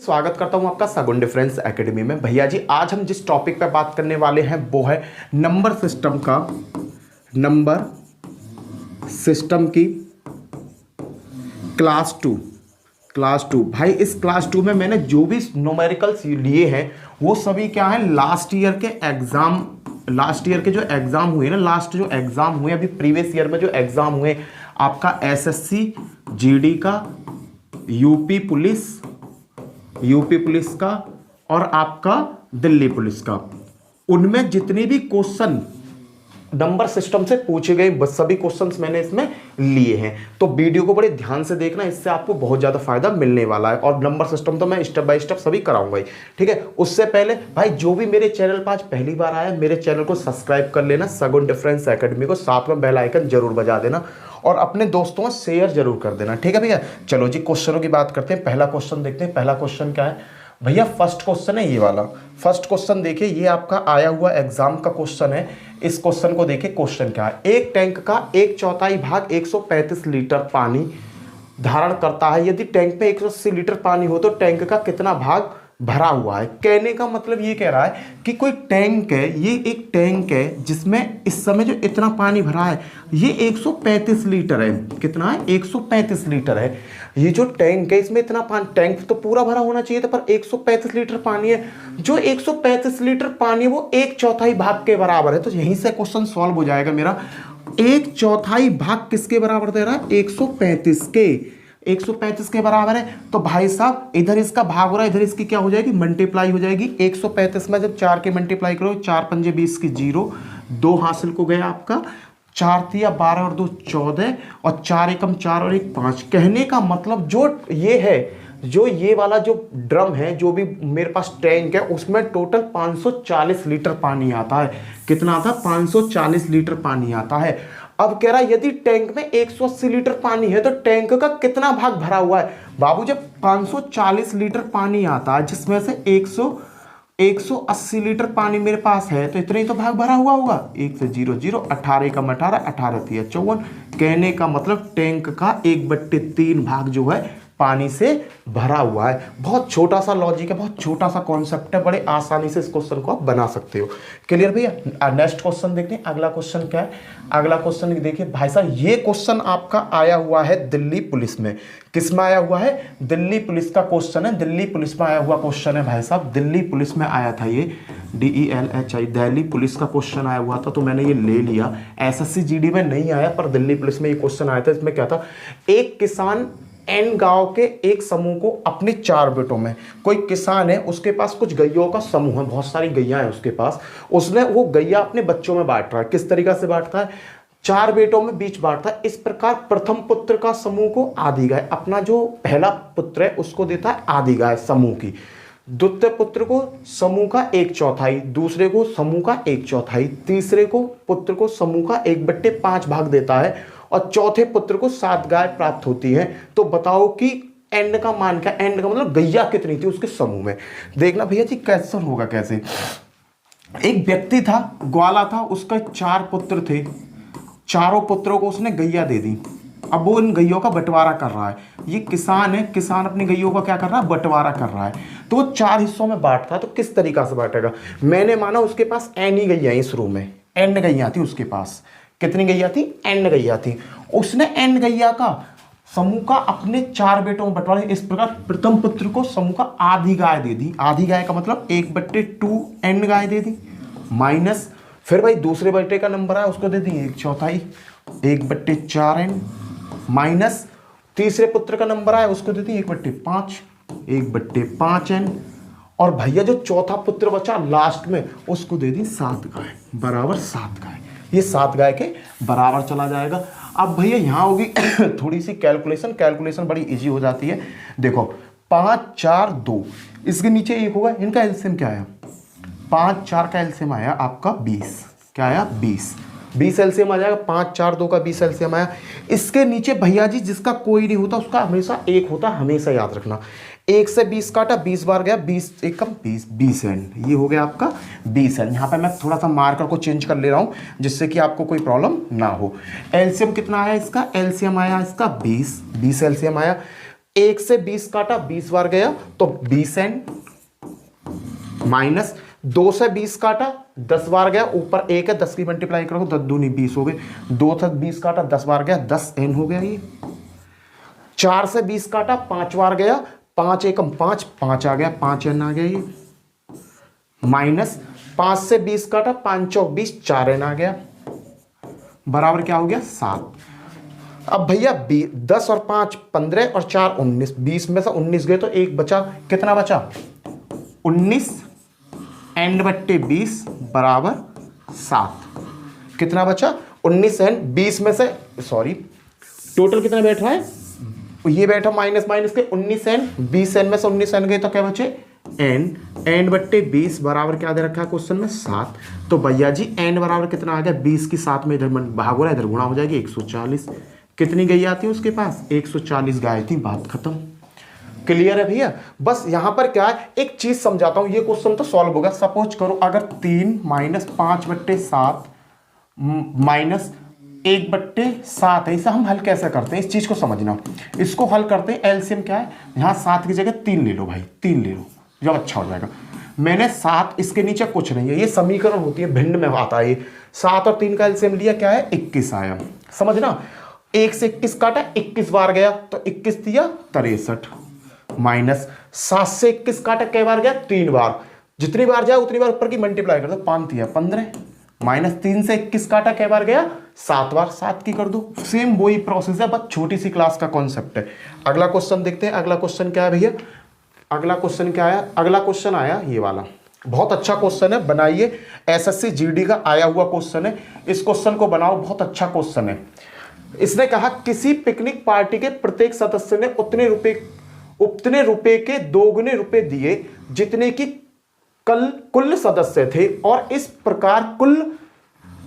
स्वागत करता हूं आपका सगुन डिफरेंस एकेडमी में। भैया जी आज हम जिस टॉपिक पे बात करने वाले हैं वो है नंबर सिस्टम की क्लास टू। भाई इस क्लास 2 में मैंने जो भी न्यूमेरिकल्स लिए हैं वो सभी क्या है, लास्ट ईयर के जो एग्जाम हुए ना, लास्ट जो एग्जाम हुए अभी प्रीवियस ईयर में जो एग्जाम हुए आपका एसएससी जीडी का, यूपी पुलिस का और आपका दिल्ली पुलिस का, उनमें जितने भी क्वेश्चन नंबर सिस्टम से पूछे गए बस सभी क्वेश्चंस मैंने इसमें लिए हैं। तो वीडियो को बड़े ध्यान से देखना, इससे आपको बहुत ज़्यादा फायदा मिलने वाला है। और नंबर सिस्टम तो मैं स्टेप बाय स्टेप सभी कराऊंगा ही, ठीक है। उससे पहले भाई जो भी मेरे चैनल पर आज पहली बार आया, मेरे चैनल को सब्सक्राइब कर लेना, सगुन डिफरेंस एकेडमी को, साथ में बेल आइकन जरूर बजा देना और अपने दोस्तों में शेयर जरूर कर देना, ठीक है भैया। चलो जी क्वेश्चनों की बात करते हैं। पहला क्वेश्चन देखते हैं। पहला क्वेश्चन क्या है भैया, फर्स्ट क्वेश्चन है ये वाला। फर्स्ट क्वेश्चन देखिए, ये आपका आया हुआ एग्जाम का क्वेश्चन है। इस क्वेश्चन को देखिए, क्वेश्चन क्या है। एक टैंक का 1/4 भाग 135 लीटर पानी धारण करता है। यदि टैंक में 180 लीटर पानी हो तो टैंक का कितना भाग भरा हुआ है। कहने का मतलब ये कह रहा है कि कोई टैंक है, ये एक टैंक है जिसमें इस समय जो इतना पानी भरा है ये 135 लीटर है। कितना है? 135 लीटर है। ये जो टैंक है इसमें इतना पानी, टैंक तो पूरा भरा होना चाहिए था पर 135 लीटर पानी है। जो 135 लीटर पानी है वो 1/4 भाग के बराबर है। तो यहीं से क्वेश्चन सॉल्व हो जाएगा मेरा। 1/4 भाग किसके बराबर दे रहा है? 135 के। 135 के बराबर है तो भाई साहब इधर इसका भाग हो रहा है, इधर इसकी क्या हो जाएगी? मल्टीप्लाई हो जाएगी। 135 में जब 4 के मल्टीप्लाई करो, 4 पंजे 20 की 0, 2 हासिल को गया आपका, 4 तिया 12 और 2 14 और 4 एकम 4 और 1 5। कहने का मतलब जो ये है, जो ये वाला जो ड्रम है, जो भी मेरे पास टैंक है, उसमें टोटल 540 लीटर पानी आता है। कितना आता है? 540 लीटर पानी आता है। अब कह रहा है यदि टैंक में 180 लीटर पानी है तो टैंक का कितना भाग भरा हुआ है। बाबू जब 540 लीटर पानी आता है जिसमें से 180 लीटर पानी मेरे पास है तो इतना ही तो भाग भरा हुआ होगा। 1 से 0 0, 18 एकम 18, 18 तिया 54। कहने का मतलब टैंक का 1/3 भाग जो है पानी से भरा हुआ है। बहुत छोटा सा लॉजिक है, बहुत छोटा सा कॉन्सेप्ट है, बड़े आसानी से इस क्वेश्चन को आप बना सकते हो। क्लियर भैया? नेक्स्ट क्वेश्चन देखते हैं। अगला क्वेश्चन क्या है? अगला क्वेश्चन देखिए भाई साहब, ये क्वेश्चन आपका आया हुआ है दिल्ली पुलिस में। किस में आया हुआ है? दिल्ली पुलिस का क्वेश्चन है। दिल्ली पुलिस में आया हुआ क्वेश्चन है भाई साहब। दिल्ली पुलिस में आया था ये, DELHI, दिल्ली पुलिस का क्वेश्चन आया हुआ था तो मैंने ये ले लिया। SSC GD में नहीं आया पर दिल्ली पुलिस में ये क्वेश्चन आया था। इसमें क्या था, एक किसान N गांव के एक समूह को अपने 4 बेटों में, कोई किसान है उसके पास कुछ गैयों का समूह है, बहुत सारी गैया है उसके पास, उसने वो गैया अपने बच्चों में बांट रहा है। किस तरीका से बांटता है? 4 बेटों में बीच बांटता है। इस प्रकार प्रथम पुत्र का समूह को आधी गाय, अपना जो पहला पुत्र है उसको देता है आधी गाय समूह की, द्वितीय पुत्र को समूह का 1/4, दूसरे को समूह का 1/4, तीसरे को पुत्र को समूह का 1/5 भाग देता है और चौथे पुत्र को 7 गाय प्राप्त होती है। तो बताओ कि एंड का मान क्या? एंड का मतलब गैया कितनी थी उसके समूह में। देखना भैया जी कैसे होगा। कैसे? एक व्यक्ति था, ग्वाला था, उसका 4 पुत्र थे। चारों पुत्रों को उसने गैया दे दी। अब वो इन गैयों का बंटवारा कर रहा है। ये किसान है, किसान अपनी गैयों का क्या कर रहा है? बंटवारा कर रहा है। तो वो 4 हिस्सों में बांटता है। तो किस तरीका से बांटेगा? मैंने माना उसके पास एन ही गैया है, शुरू में एन गैया थी उसके पास। कितनी गैया थी? N गैया थी। उसने N गैया का समूह का अपने 4 बेटों में बंटवारा। इस प्रकार प्रथम पुत्र को समूह का आधी गाय दे दी। आधी गाय का मतलब 1/2 N गाय दे दी, माइनस फिर भाई दूसरे बेटे का नंबर आया उसको दे दी 1/4, 1/4 N, माइनस तीसरे पुत्र का नंबर आया उसको दे दी 1/5, 1/5 N, और भैया जो चौथा पुत्र बचा लास्ट में उसको दे दी 7 गाय बराबर 7 गाय। ये 7 गाय के बराबर चला जाएगा। अब भैया यहाँ होगी थोड़ी सी कैलकुलेशन बड़ी इजी हो जाती है। देखो 5 4 2, इसके नीचे 1 होगा, इनका एलसीएम क्या आया? 5 4 का एलसीएम आया आपका 20। क्या आया? 20 एलसीएम आ जाएगा। 5 4 2 का 20 एलसीएम आया। इसके नीचे भैया जी जिसका कोई नहीं होता उसका हमेशा 1 होता, हमेशा याद रखना। 1 से 20 काटा, 20 बार गया, 20 एकम 20 एन, ये हो गया आपका 20 एन। यहाँ पे मैं थोड़ा सा मार्कर को चेंज कर ले रहा हूँ जिससे कि आपको कोई प्रॉब्लम ना हो। एलसीएम कितना आया इसका? एलसीएम आया इसका 20 एलसीएम आया। 1 से 20 काटा 20 बार गया तो 20n, माइनस 2 से 20 काटा 10 बार गया, ऊपर 1 है 10 की मल्टीप्लाई करो 10 दूनी 20 हो गए, 2 से 20 काटा 10 बार गया 10n हो गया। ये 4 से 20 काटा 5 बार गया, 5 एकम 5 5 आ गया 5n आ गया। ये माइनस 5 से 20 काटा 5 चौक 20 4n आ गया, बराबर क्या हो गया 7। अब भैया 10 और 5 15 और 4 19, 20 में से 19 गए तो एक बचा, कितना बचा 19 n बट्टे 20 बराबर 7। कितना बचा 19n, 20 में से सॉरी टोटल कितना बैठ रहा है, ये बैठा माइनस माइनस के 19n, 20n में से 19n गए तो क्या बचे n बट्टे 20 बराबर क्या दे रखा है क्वेश्चन में 7। तो भैया जी n बराबर कितना आ गया 20 की 7 में इधर भाग हो रहा है, इधर गुणा हो जाएगी 140। कितनी गई आती है उसके पास 140 गाय थी, बात खत्म। क्लियर है भैया। बस यहां पर क्या है, एक चीज समझाता हूं, ये क्वेश्चन तो सॉल्व होगा। सपोज करो अगर 3 माइनस 5 बट्टे 7 माइनस 1 बट्टे 7 है, इसे हम हल कैसे करते हैं इस चीज को समझना। इसको हल करते हैं, एलसीएम क्या है, यहां 7 की जगह 3 ले लो भाई, 3 ले लो जब अच्छा हो जाएगा। मैंने 7, इसके नीचे कुछ नहीं है, ये समीकरण होती है, भिन्न में आता है। 7 और 3 का एलसीएम लिया क्या है 21 आया, समझना। 1 से 21 काटा 21 बार गया तो 21 दिया 63, माइनस 7 से 21 काटा कै बार गया 3 बार, जितनी बार जाए उतनी बार ऊपर की मल्टीप्लाई कर दो, 5 दिया 15, माइनस 3 से 21 काटा कै बार गया 7 बार, 7 की कर दो। सेम वही प्रोसेस है, बस छोटी सी क्लास का कॉन्सेप्ट है। अगला क्वेश्चन देखते हैं। अगला क्वेश्चन क्या है भैया, अगला क्वेश्चन क्या आया, अगला क्वेश्चन आया ये वाला, बहुत अच्छा क्वेश्चन है, बनाइए। एसएससी जीडी का आया हुआ क्वेश्चन है, इस क्वेश्चन को बनाओ, बहुत अच्छा क्वेश्चन है। इसने कहा किसी पिकनिक पार्टी के प्रत्येक सदस्य ने उतने रुपए के दोगुने रुपए दिए जितने की कुल सदस्य थे, और इस प्रकार कुल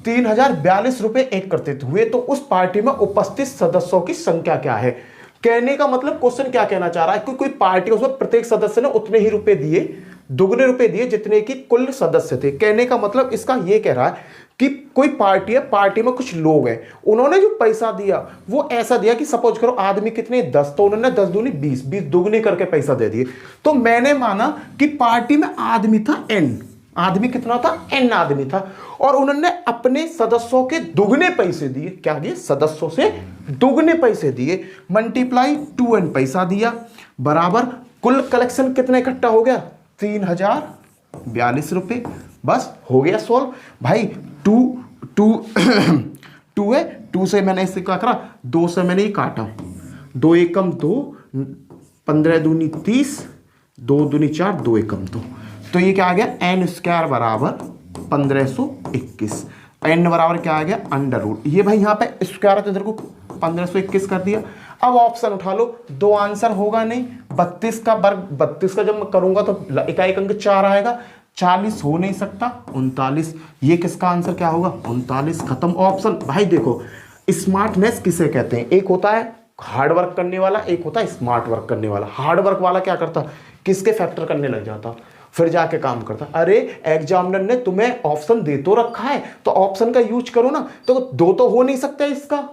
3042 रुपए एकत्रित हुए, तो उस पार्टी में उपस्थित सदस्यों की संख्या क्या है। कहने का मतलब क्वेश्चन क्या कहना चाह रहा है कि कोई पार्टी, उसमें प्रत्येक सदस्य ने उतने ही रुपए दिए, दुगने रुपए दिए जितने की कुल सदस्य थे। कहने का मतलब इसका ये कह रहा है कि कोई पार्टी है, पार्टी में कुछ लोग हैं, उन्होंने जो पैसा दिया वो ऐसा दिया कि सपोज करो आदमी कितने 10, तो उन्होंने 10 दूनी 20, 20 दुगने करके पैसा दे दिए। तो मैंने माना कि पार्टी में आदमी था n, आदमी कितना था n आदमी था, और उन्होंने अपने सदस्यों के दुगने पैसे दिए। क्या दिए, सदस्यों से दुगने पैसे दिए, मल्टीप्लाई 2n पैसा दिया, बराबर कुल कलेक्शन कितना इकट्ठा हो गया 3042 रुपए। बस हो गया सॉल्व भाई। 2 है, 2 से मैंने इसे क्या करा, 2 से मैंने ये काटा, 2 एकम 2, 15 दूनी 30, 2 दूनी 4, 2 एकम 2, तो ये क्या आ गया n स्क्वायर बराबर 1521। n बराबर क्या आ गया अंडर रूट, ये भाई यहाँ पे स्क्वायर है तो इधर को 1521 कर दिया। अब ऑप्शन उठा लो, 2 आंसर होगा नहीं, 32 का वर्ग, 32 का जब मैं करूंगा तो इकाई अंक 4 आएगा, 40 हो नहीं सकता, 39। ये किसका आंसर क्या होगा 39, खत्म ऑप्शन। भाई देखो स्मार्टनेस किसे कहते हैं, एक होता है हार्ड वर्क करने वाला, एक होता है स्मार्ट वर्क करने वाला। हार्ड वर्क वाला क्या करता, किसके फैक्टर करने लग जाता, फिर जाके काम करता। अरे एग्जामिनर ने तुम्हें ऑप्शन दे तो रखा है तो ऑप्शन का यूज करो ना, तो 2 तो हो नहीं सकता, इसका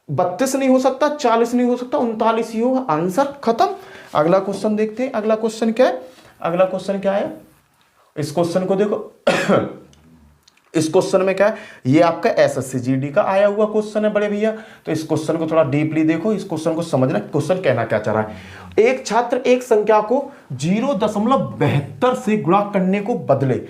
32 नहीं हो सकता, 40 नहीं हो सकता, 39 ही होगा, आंसर खत्म। अगला क्वेश्चन देखते हैं। अगला क्वेश्चन क्या है, अगला क्वेश्चन क्या है, इस क्वेश्चन को देखो। इस क्वेश्चन में क्या है, ये आपका एसएससी जीडी का आया हुआ क्वेश्चन है बड़े भैया, तो इस क्वेश्चन को थोड़ा डीपली देखो, इस क्वेश्चन को समझना, क्वेश्चन कहना क्या चाह रहा है। एक छात्र एक संख्या को 0.72 से गुणा करने को बदले,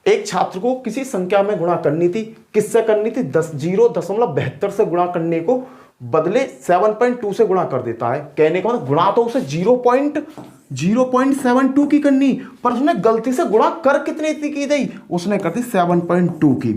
एक छात्र को किसी संख्या में गुणा करनी थी, किससे करनी थी 0.72 से गुणा करने को बदले 7.2 से गुणा कर देता है। कहने का मतलब गुणा तो उसे 0.72 की करनी, पर उसने गलती से गुणा कर कितने की दी, उसने कर दी 7.2 की,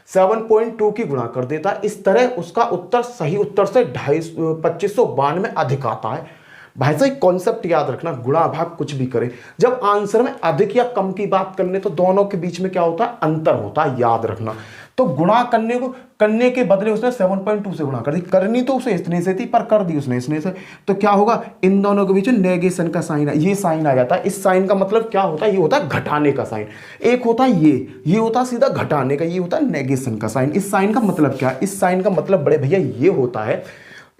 7.2 की गुणा कर देता। इस तरह उसका उत्तर सही उत्तर से 2592 अधिक आता है। भाई साहब कॉन्सेप्ट याद रखना, गुणा भाग कुछ भी करे, जब आंसर में अधिक या कम की बात करने तो दोनों के बीच में क्या होता है, अंतर होता है, याद रखना। तो गुणा करने के बदले उसने 7.2 से गुणा कर दी, करनी तो उसे इतने से थी पर कर दी उसने इसने से, तो क्या होगा, इन दोनों के बीच में नेगेशन का साइन है, ये साइन आ जाता है। इस साइन का मतलब क्या होता है, ये होता है घटाने का साइन। एक होता है ये होता है सीधा घटाने का, ये होता है नेगेशन का साइन। इस साइन का मतलब क्या है, इस साइन का मतलब बड़े भैया ये होता है,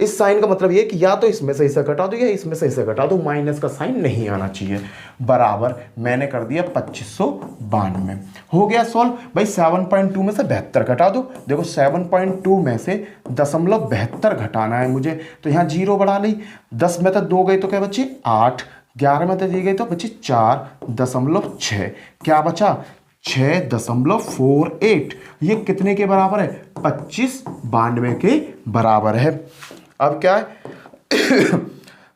इस साइन का मतलब ये कि या तो इसमें से इसे घटा दो या इसमें से इसे घटा दो, माइनस का साइन नहीं आना चाहिए। बराबर मैंने कर दिया 2592। हो गया सॉल्व। भाई 7.2 में से 72 घटा दो। देखो 7.2 में से 0.72 घटाना है मुझे, तो यहाँ 0 बढ़ा ली। 10 में तो 2 गई तो क्या बची 8, 11 में तो दी गई तो बची 4.6, क्या बचा 6.48। ये कितने के बराबर है 2592 के बराबर है। अब क्या है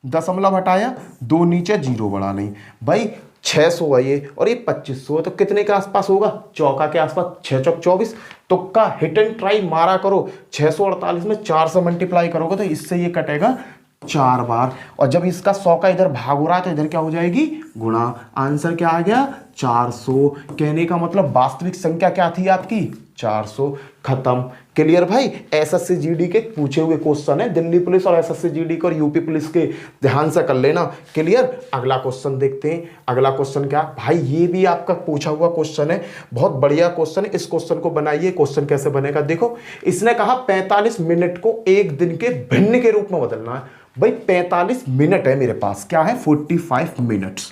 दशमलव हटाया, 2 नीचे 0 बढ़ा नहीं। भाई 600 है ये और ये 2500 है, तो कितने के आसपास होगा चौका के आसपास, 6 चौक 24। तुक्का हिट एंड ट्राई मारा करो, 648 में 4 से मल्टीप्लाई करोगे तो इससे ये कटेगा 4 बार, और जब इसका 100 का इधर भाग हो रहा है तो इधर क्या हो जाएगी गुणा। आंसर क्या आ गया 400। कहने का मतलब वास्तविक संख्या क्या थी आपकी 400। खत्म। क्लियर भाई। एसएससी जीडी के पूछे हुए क्वेश्चन है, दिल्ली पुलिस और एसएससी जीडी के और यूपी पुलिस के, ध्यान से कर लेना। क्लियर। अगला क्वेश्चन देखते हैं। अगला क्वेश्चन क्या भाई, ये भी आपका पूछा हुआ क्वेश्चन है, बहुत बढ़िया क्वेश्चन है। इस क्वेश्चन को बनाइए। क्वेश्चन कैसे बनेगा देखो, इसने कहा 45 मिनट को एक दिन के भिन्न के रूप में बदलना है। भाई 45 मिनट है मेरे पास, क्या है 45 मिनट्स,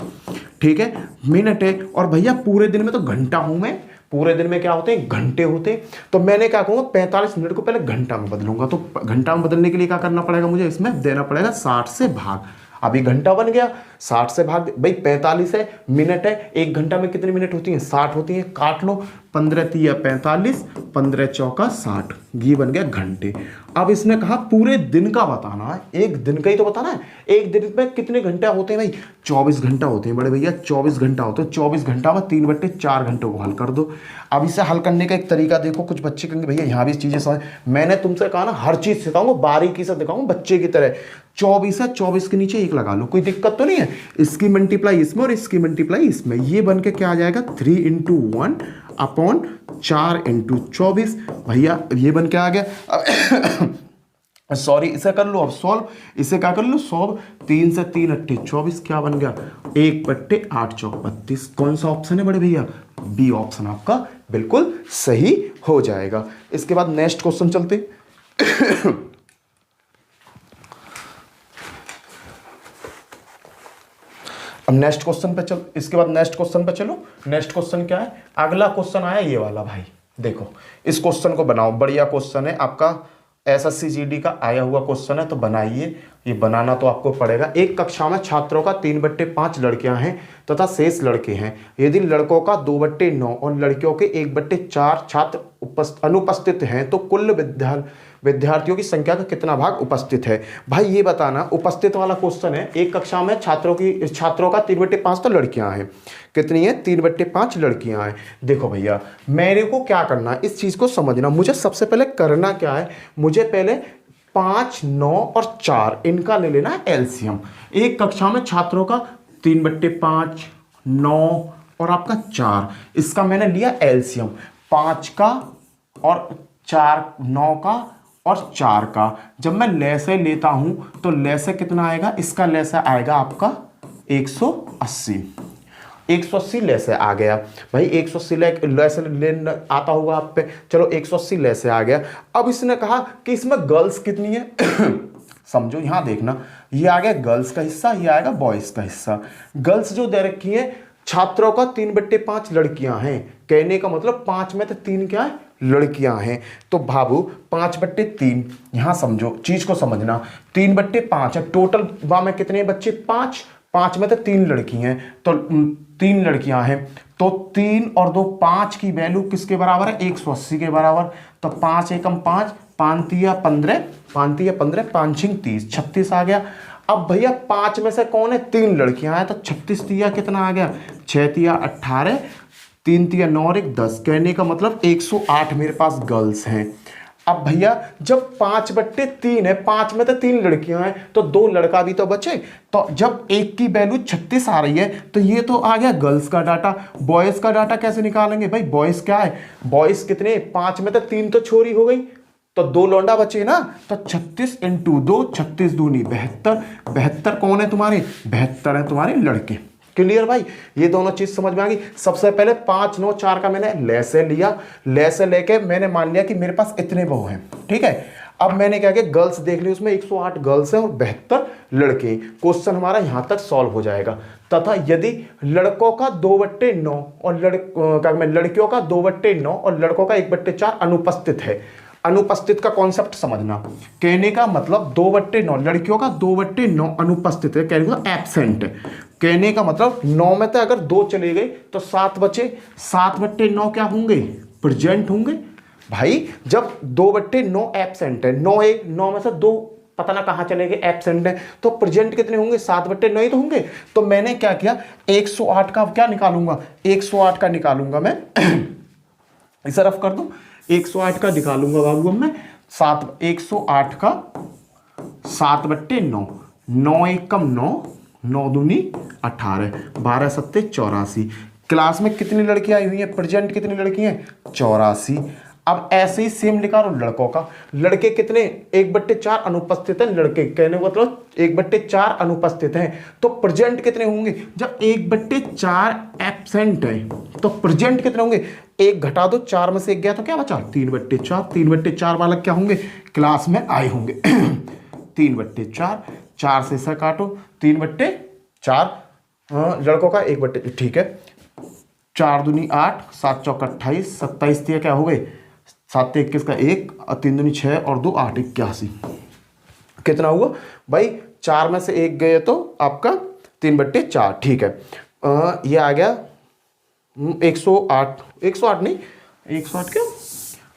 ठीक है मिनट है। और भैया पूरे दिन में तो घंटा हूं मैं, पूरे दिन में क्या होते हैं घंटे होते हैं, तो मैंने क्या कहूंगा 45 मिनट को पहले घंटा में बदलूंगा। तो घंटा में बदलने के लिए क्या करना पड़ेगा मुझे, इसमें देना पड़ेगा 60 से भाग। अभी घंटा बन गया, 60 से भाग। भाई 45 है, मिनट है, एक घंटा में कितनी मिनट होती हैं 60 होती हैं, काट लो। 15 तिया 45, 15 चौका 60, ये बन गया घंटे। अब इसने कहा पूरे दिन का बताना है, एक दिन का ही तो बताना है। एक दिन में कितने घंटे होते हैं भाई 24 घंटा होते हैं बड़े भैया, 24 घंटा होते हैं। 24 घंटा में 3/4 घंटों को हल कर दो। अब इसे हल करने का एक तरीका देखो, कुछ बच्चे कहेंगे भैया यहाँ भी चीजें समझ, मैंने तुमसे कहा ना हर चीज सिखाऊंगा, बारीकी से दिखाऊंगा बच्चे की तरह। 24 है, 24 के नीचे 1 लगा लो, कोई दिक्कत तो नहीं है। इसकी मल्टीप्लाई इसमें और इसकी मल्टीप्लाई इसमें, ये बन के क्या आ जाएगा 3 × 1 अपॉन 4 × 24। भैया ये बन के आ गया। सॉरी इसे कर लो अब सॉल्व, इसे क्या कर लो सॉल्व। 3 से 3 × 8 24, क्या बन गया 1/8 चौक 32। कौन सा ऑप्शन है बड़े भैया, बी ऑप्शन आपका बिल्कुल सही हो जाएगा। इसके बाद नेक्स्ट क्वेश्चन चलते। अब नेक्स्ट क्वेश्चन पे चल, इसके बाद नेक्स्ट क्वेश्चन पे चलो। नेक्स्ट क्वेश्चन क्या है, अगला क्वेश्चन आया ये वाला भाई, देखो इस क्वेश्चन को बनाओ, बढ़िया क्वेश्चन है आपका, एसएससी जीडी का आया हुआ क्वेश्चन है, तो बनाइए। ये बनाना तो आपको पड़ेगा। एक कक्षा में छात्रों का 3/5 लड़कियां हैं तथा शेष लड़के हैं। यदि लड़कों का 2/9 और लड़कियों के 1/4 छात्र अनुपस्थित हैं तो कुल विद्यार्थियों की संख्या का कितना भाग उपस्थित है। भाई ये बताना, उपस्थित वाला क्वेश्चन है। एक कक्षा में छात्रों का 3/5 तो लड़कियां हैं, कितनी है 3/5 लड़कियां हैं। देखो भैया मेरे को क्या करना है, इस चीज को समझना। मुझे सबसे पहले करना क्या है, मुझे पहले 5, 9 और 4 इनका ले लेना है एलसीएम। एक कक्षा में छात्रों का 3/5, 9 और आपका 4, इसका मैंने लिया एलसीएम। 5 का और 4, 9 का और 4 का। जब मैं लैसे लेता हूं तो लैसे कितना आएगा, इसका लैसे आएगा आपका 180। 180 लैसे आ गया भाई, 180 लैसे लेना आता होगा आप पे। चलो 180 लैसे आ गया। अब इसने कहा कि इसमें गर्ल्स कितनी है। समझो यहां देखना, ये आ गया गर्ल्स का हिस्सा, ये आएगा बॉयज का हिस्सा। गर्ल्स जो दे रखी है, छात्रों का 3/5 लड़कियां हैं, कहने का मतलब 5 में तो 3 क्या है लड़कियां हैं। तो बाबू 5/3, यहां समझो चीज को समझना, 3/5 है टोटल। वहां में कितने बच्चे 5 में तो 3 लड़की हैं, तो 3 लड़कियां हैं, तो 3 और 2 5 की वैल्यू किसके बराबर है 180 के बराबर। तो 5 एकम 5, 5 तिया 15, 5 तिया 15, 5 छिंग 30, 36 आ गया। अब भैया 5 में से कौन है 3 लड़कियां हैं, तो 36 तिया कितना आ गया 6 तिया 18, 3 तिया 9 और 1 10, कहने का मतलब 108 मेरे पास गर्ल्स हैं। अब भैया जब 5/3 है, 5 में तो 3 लड़कियां हैं, तो 2 लड़का भी तो बचे। तो जब एक की वैल्यू 36 आ रही है तो ये तो आ गया गर्ल्स का डाटा। बॉयज का डाटा कैसे निकालेंगे भाई, बॉयज क्या है, बॉयज कितने 5 में तो 3 तो छोरी हो गई, तो 2 लौंडा बचे ना, तो 36 × 2, 36 दूनी 72। 72 कौन है तुम्हारे, 72 है तुम्हारे लड़के। क्लियर भाई, ये दोनों चीज समझ में आ गई। सबसे पहले 5, 9, 4 का मैंने लैसे लिया, लैसे लेके मैंने मान लिया कि मेरे पास इतने बहु हैं, ठीक है। अब मैंने क्या किया, गर्ल्स देख ली, उसमें 108 गर्ल्स हैं और 72 लड़के हैं। क्वेश्चन हमारा यहां तक सॉल्व हो जाएगा। तथा यदि लड़कों का 2/9 और लड़कियों का 2/9 और लड़कों का 1/4 अनुपस्थित है। अनुपस्थित का कॉन्सेप्ट समझना, कहने का मतलब 2/9 लड़कियों का 2/9 अनुपस्थित है, कहने का एब्सेंट है। कहने का मतलब 9 में से अगर 2 चले गए तो 7 बचे, 7/9 क्या होंगे, प्रेजेंट होंगे। भाई जब 2/9 एब्सेंट है, 9 में से 2 पता ना कहां चले गए, एब्सेंट है, तो प्रेजेंट कितने होंगे, 7/9 ही तो होंगे। तो मैंने क्या किया, 108 का क्या निकालूंगा, 108 का निकालूंगा मैं इसे रफ कर दूं, 108 का निकालूंगा बाबू मैं 108 का 7/9, 9 एकम 9, 9 दूनी 18, 12 सत्ते 84। क्लास में कितनी लड़कियां आई हुई हैं, प्रेजेंट कितनी लड़की हैं, 84। अब ऐसे ही सेम निकालो लड़कों का, लड़के कितने, 1/4 अनुपस्थित हैं लड़के, कहने का मतलब 1/4 अनुपस्थित हैं, तो प्रेजेंट कितने होंगे, जब 1/4 एब्सेंट है तो प्रेजेंट कितने होंगे, 1 घटा दो, 4 में से 1 गया तो क्या बचा, 3/4, 3/4 बालक क्या होंगे, क्लास में आए होंगे। 3/4, 4 से इसे काटो, 3/4 लड़कों का 1/, ठीक है, 4 दूनी 8, 7 चौक 28, 27 क्या हो गए, 7 21 का 1 और 3 दूनी 6 और 2 8, 81। कितना हुआ भाई, 4 में से 1 गए तो आपका 3/4, ठीक है। ये आ गया 108, 108 नहीं, 108 क्यों,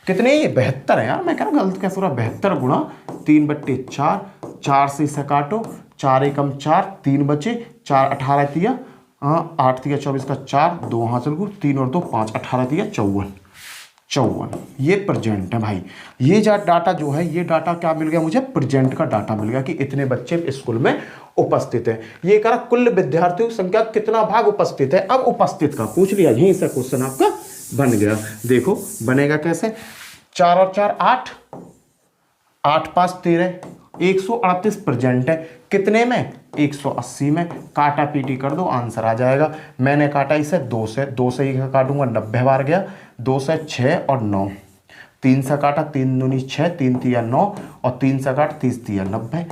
कितने, ये 72 है यार, मैं कह रहा हूँ गलत कैसे हो रहा, 72 गुणा 3/4, 4 से इसे काटो, 4 एकम 4, 3 बचे, 4 18 तिया 8 तिया 24 का 4, 2 हासिल को 3 और 2 5, 18 तिया 54। ये प्रेजेंट है भाई। ये डाटा जो है, ये डाटा क्या मिल गया मुझे, प्रेजेंट का डाटा मिल गया कि इतने बच्चे स्कूल में उपस्थित है। ये करा कुल विद्यार्थियों की संख्या कितना भाग उपस्थित है। अब उपस्थित का पूछ लिया, यहीं से क्वेश्चन आपका बन गया। देखो बनेगा कैसे, 4 और 4 8, 8 5 13, 138 प्रेजेंट है, कितने में, 180 में। काटा पीटी कर दो, आंसर आ जाएगा। मैंने काटा इसे 2 से, 2 से ही काटूंगा 90 बार गया, 2 से 6 और 9, 3 से काटा 3 दूनी 6, 3 तिया 9 और 3 से काट 30 तिया 90।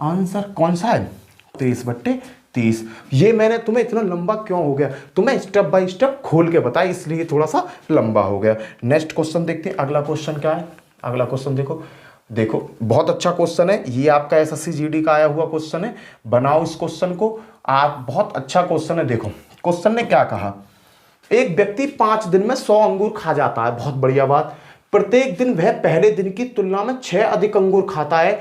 आंसर कौन सा है, 23/30। ये मैंने तुम्हें इतना लंबा क्यों हो गया, तुम्हें स्टेप बाय स्टेप खोल के बताया, इसलिए थोड़ा सा लंबा हो गया। नेक्स्ट क्वेश्चन देखते हैं, अगला क्वेश्चन क्या है। अगला क्वेश्चन देखो बहुत अच्छा क्वेश्चन है, ये आपका एसएससी जीडी का आया हुआ क्वेश्चन है। बनाओ इस क्वेश्चन को आप, बहुत अच्छा क्वेश्चन है। देखो क्वेश्चन ने क्या कहा, एक व्यक्ति 5 दिन में 100 अंगूर खा जाता है, बहुत बढ़िया बात। प्रत्येक दिन वह पहले दिन की तुलना में 6 अधिक अंगूर खाता है।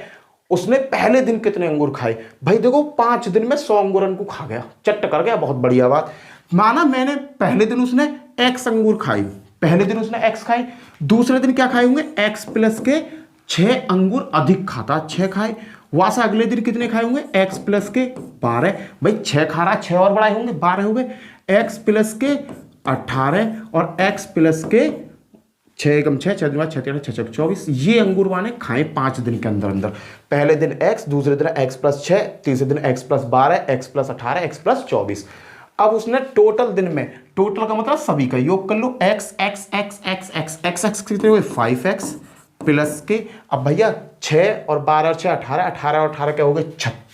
उसने पहले दिन कितने अंगूर खाए, भाई देखो 5 दिन में 100 अंगूर को खा गया, चट कर गया, बहुत बढ़िया बात। माना मैंने पहले दिन उसने x अंगूर खाई, पहले दिन उसने x खाई, दूसरे दिन क्या खाए होंगे, x प्लस के 6 अंगूर अधिक खाता, 6 खाए। वहां से अगले दिन कितने खाए होंगे, x प्लस के 12, भाई 6 खा रहा, 6 और बढ़ाए होंगे 12 हो गए, x प्लस के 18 और x प्लस के 6 एकम 6, 6 दूना 6 13 6 6 24। ये अंगूर वाने खाए 5 दिन के अंदर अंदर। पहले दिन x, दूसरे दिन x प्लस 6, तीसरे दिन x plus 12, x plus 18, x plus 24। अब उसने टोटल दिन में, टोटल का मतलब सभी का योग कर लो, x x x x x x x कितने हुए 5x प्लस के, अब भैया 6 और 12 और 6 18, 18 और 18 क्या हो गए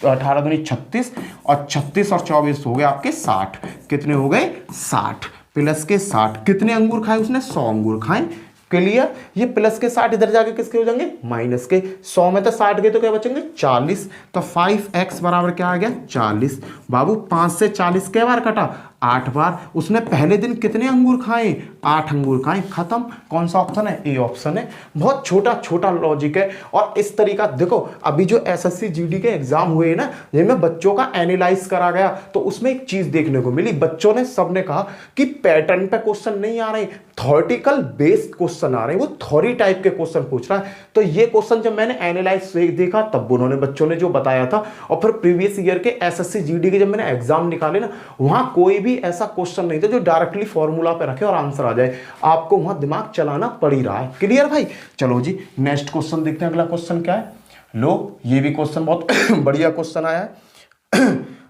18 दूनी 36 और 36 और 24 हो गए आपके 60। कितने हो गए 60 प्लस के 60। कितने अंगूर खाए उसने, 100 अंगूर खाए। क्लियर। ये प्लस के 60 इधर जाके किसके हो जाएंगे, माइनस के। 100 में तो 60 गए तो क्या बचेंगे 40। तो 5x बराबर क्या आ गया 40। बाबू 5 से 40 के बार कटा, 8 बार। उसने पहले दिन कितने अंगूर खाए, 8 अंगूर खाए। खत्म। कौन सा ऑप्शन है, ए ऑप्शन है। बहुत छोटा छोटा लॉजिक है। और इस तरीका देखो, अभी जो एसएससी जीडी के एग्जाम हुए ना, जिनमें बच्चों का एनालाइज करा गया, तो उसमें एक चीज देखने को मिली। बच्चों ने सबने कहा कि पैटर्न पे क्वेश्चन नहीं आ रहे, थ्योरेटिकल बेस्ड क्वेश्चन आ रहे हैं, वो थ्योरी टाइप के क्वेश्चन पूछ रहा है। तो ये क्वेश्चन जब मैंने एनालाइज देखा, तब उन्होंने बच्चों ने जो बताया था, और फिर प्रीवियस ईयर के एसएससी जीडी के जब मैंने एग्जाम निकाले ना, वहां कोई भी ऐसा क्वेश्चन नहीं था जो डायरेक्टली फॉर्मूला पे रखे और आंसर आ जाए। आपको वहां दिमाग चलाना पड़ ही रहा है। क्लियर भाई। चलो जी नेक्स्ट क्वेश्चन देखते हैं। अगला क्वेश्चन क्या है, लो ये भी क्वेश्चन बहुत बढ़िया क्वेश्चन आया है।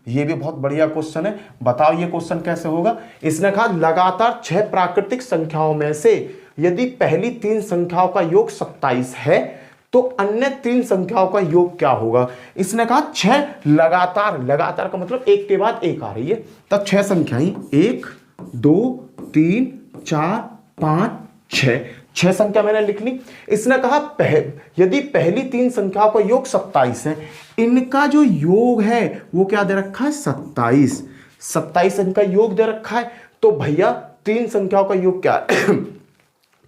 ये भी बहुत बढ़िया क्वेश्चन है। बताओ ये क्वेश्चन कैसे होगा। इसने कहा लगातार 6 प्राकृतिक संख्याओं में से यदि पहली 3 संख्याओं का योग 27 है तो अन्य 3 संख्याओं का योग क्या होगा। इसने कहा 6 लगातार, लगातार का मतलब एक के बाद एक आ रही है, तब 6 संख्याएं 1 2 3 4 5 6, 6 संख्या मैंने लिख ली। इसने कहा यदि पहली 3 संख्याओं का योग 27 है, इनका जो योग है वो क्या दे रखा है 27, 27 इनका योग दे रखा है। तो भैया 3 संख्याओं का योग क्या है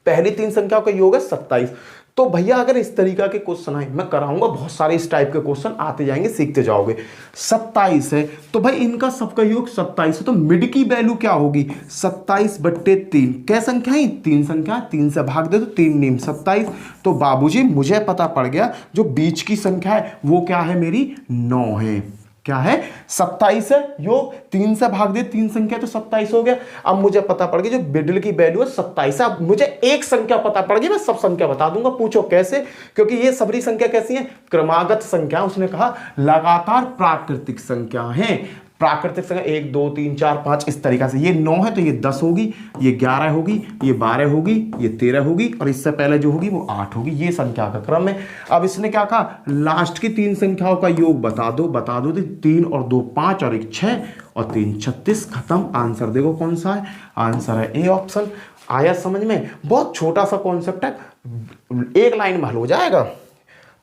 पहली 3 संख्याओं का योग है 27। तो भैया अगर इस तरीका के क्वेश्चन आए, मैं कराऊंगा बहुत सारे इस टाइप के क्वेश्चन आते जाएंगे, सीखते जाओगे। 27 है तो भाई इनका सबका योग 27 है, तो मिड की वैल्यू क्या होगी 27/3। क्या संख्याएं 3 संख्या, 3 से भाग दे तो 3 नीम 27। तो बाबूजी मुझे पता पड़ गया जो बीच की संख्या है वो क्या है मेरी 9 है। क्या है 27 है, योग 3 से भाग दे 3 संख्या तो 27 हो गया। अब मुझे पता पड़ गया जो मिडिल की वैल्यू है 27। अब मुझे एक संख्या पता पड़ गई, मैं सब संख्या बता दूंगा, पूछो कैसे, क्योंकि ये सबरी संख्या कैसी है क्रमागत संख्या। उसने कहा लगातार प्राकृतिक संख्या है, प्राकृतिक संख्या 1 2 3 4 5 इस तरीका से। ये 9 है तो ये 10 होगी, ये 11 होगी, ये 12 होगी, ये 13 होगी और इससे पहले जो होगी वो 8 होगी। ये संख्या का क्रम है। अब इसने क्या कहा लास्ट की 3 संख्याओं का योग बता दो, बता दो। 3 और 2 5 और 1 6 और 3 36, खत्म। आंसर देखो कौन सा है, आंसर है ए ऑप्शन। आया समझ में, बहुत छोटा सा कॉन्सेप्ट है, एक लाइन में हल हो जाएगा।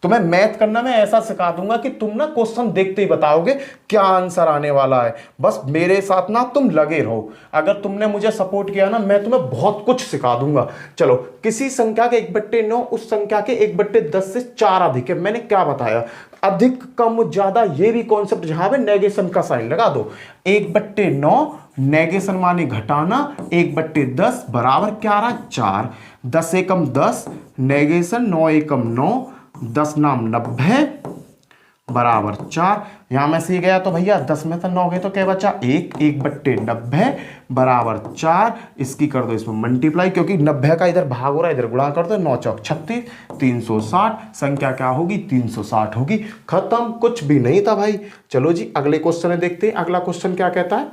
तुम्हें मैथ करना मैं ऐसा सिखा दूंगा कि तुम ना क्वेश्चन देखते ही बताओगे क्या आंसर आने वाला है। बस मेरे साथ ना तुम लगे रहो, अगर तुमने मुझे सपोर्ट किया ना मैं तुम्हें बहुत कुछ सिखा दूंगा। चलो, किसी संख्या के 1/9 उस संख्या के 1/10 से 4 अधिक है। मैंने क्या बताया, अधिक कम ज्यादा, ये भी कॉन्सेप्ट जहां पे नेगेशन का साइन लगा दो। 1/9 नेगेशन माने घटाना, 1/10 बराबर क्या रहा 4, 10 एकम 10 नेगेशन 9 एकम 9, 10 नाम 90 बराबर 4। यहां में से गया तो भैया 10 में से 9 गए तो क्या बचा 1, 1/90 बराबर 4। इसकी कर दो इसमें मल्टीप्लाई, क्योंकि 90 का इधर भाग हो रहा है, इधर गुणा कर दो, 9 चौक 36, 360। संख्या क्या होगी 360 होगी। खत्म, कुछ भी नहीं था भाई। चलो जी अगले क्वेश्चन देखते हैं। अगला क्वेश्चन क्या कहता है,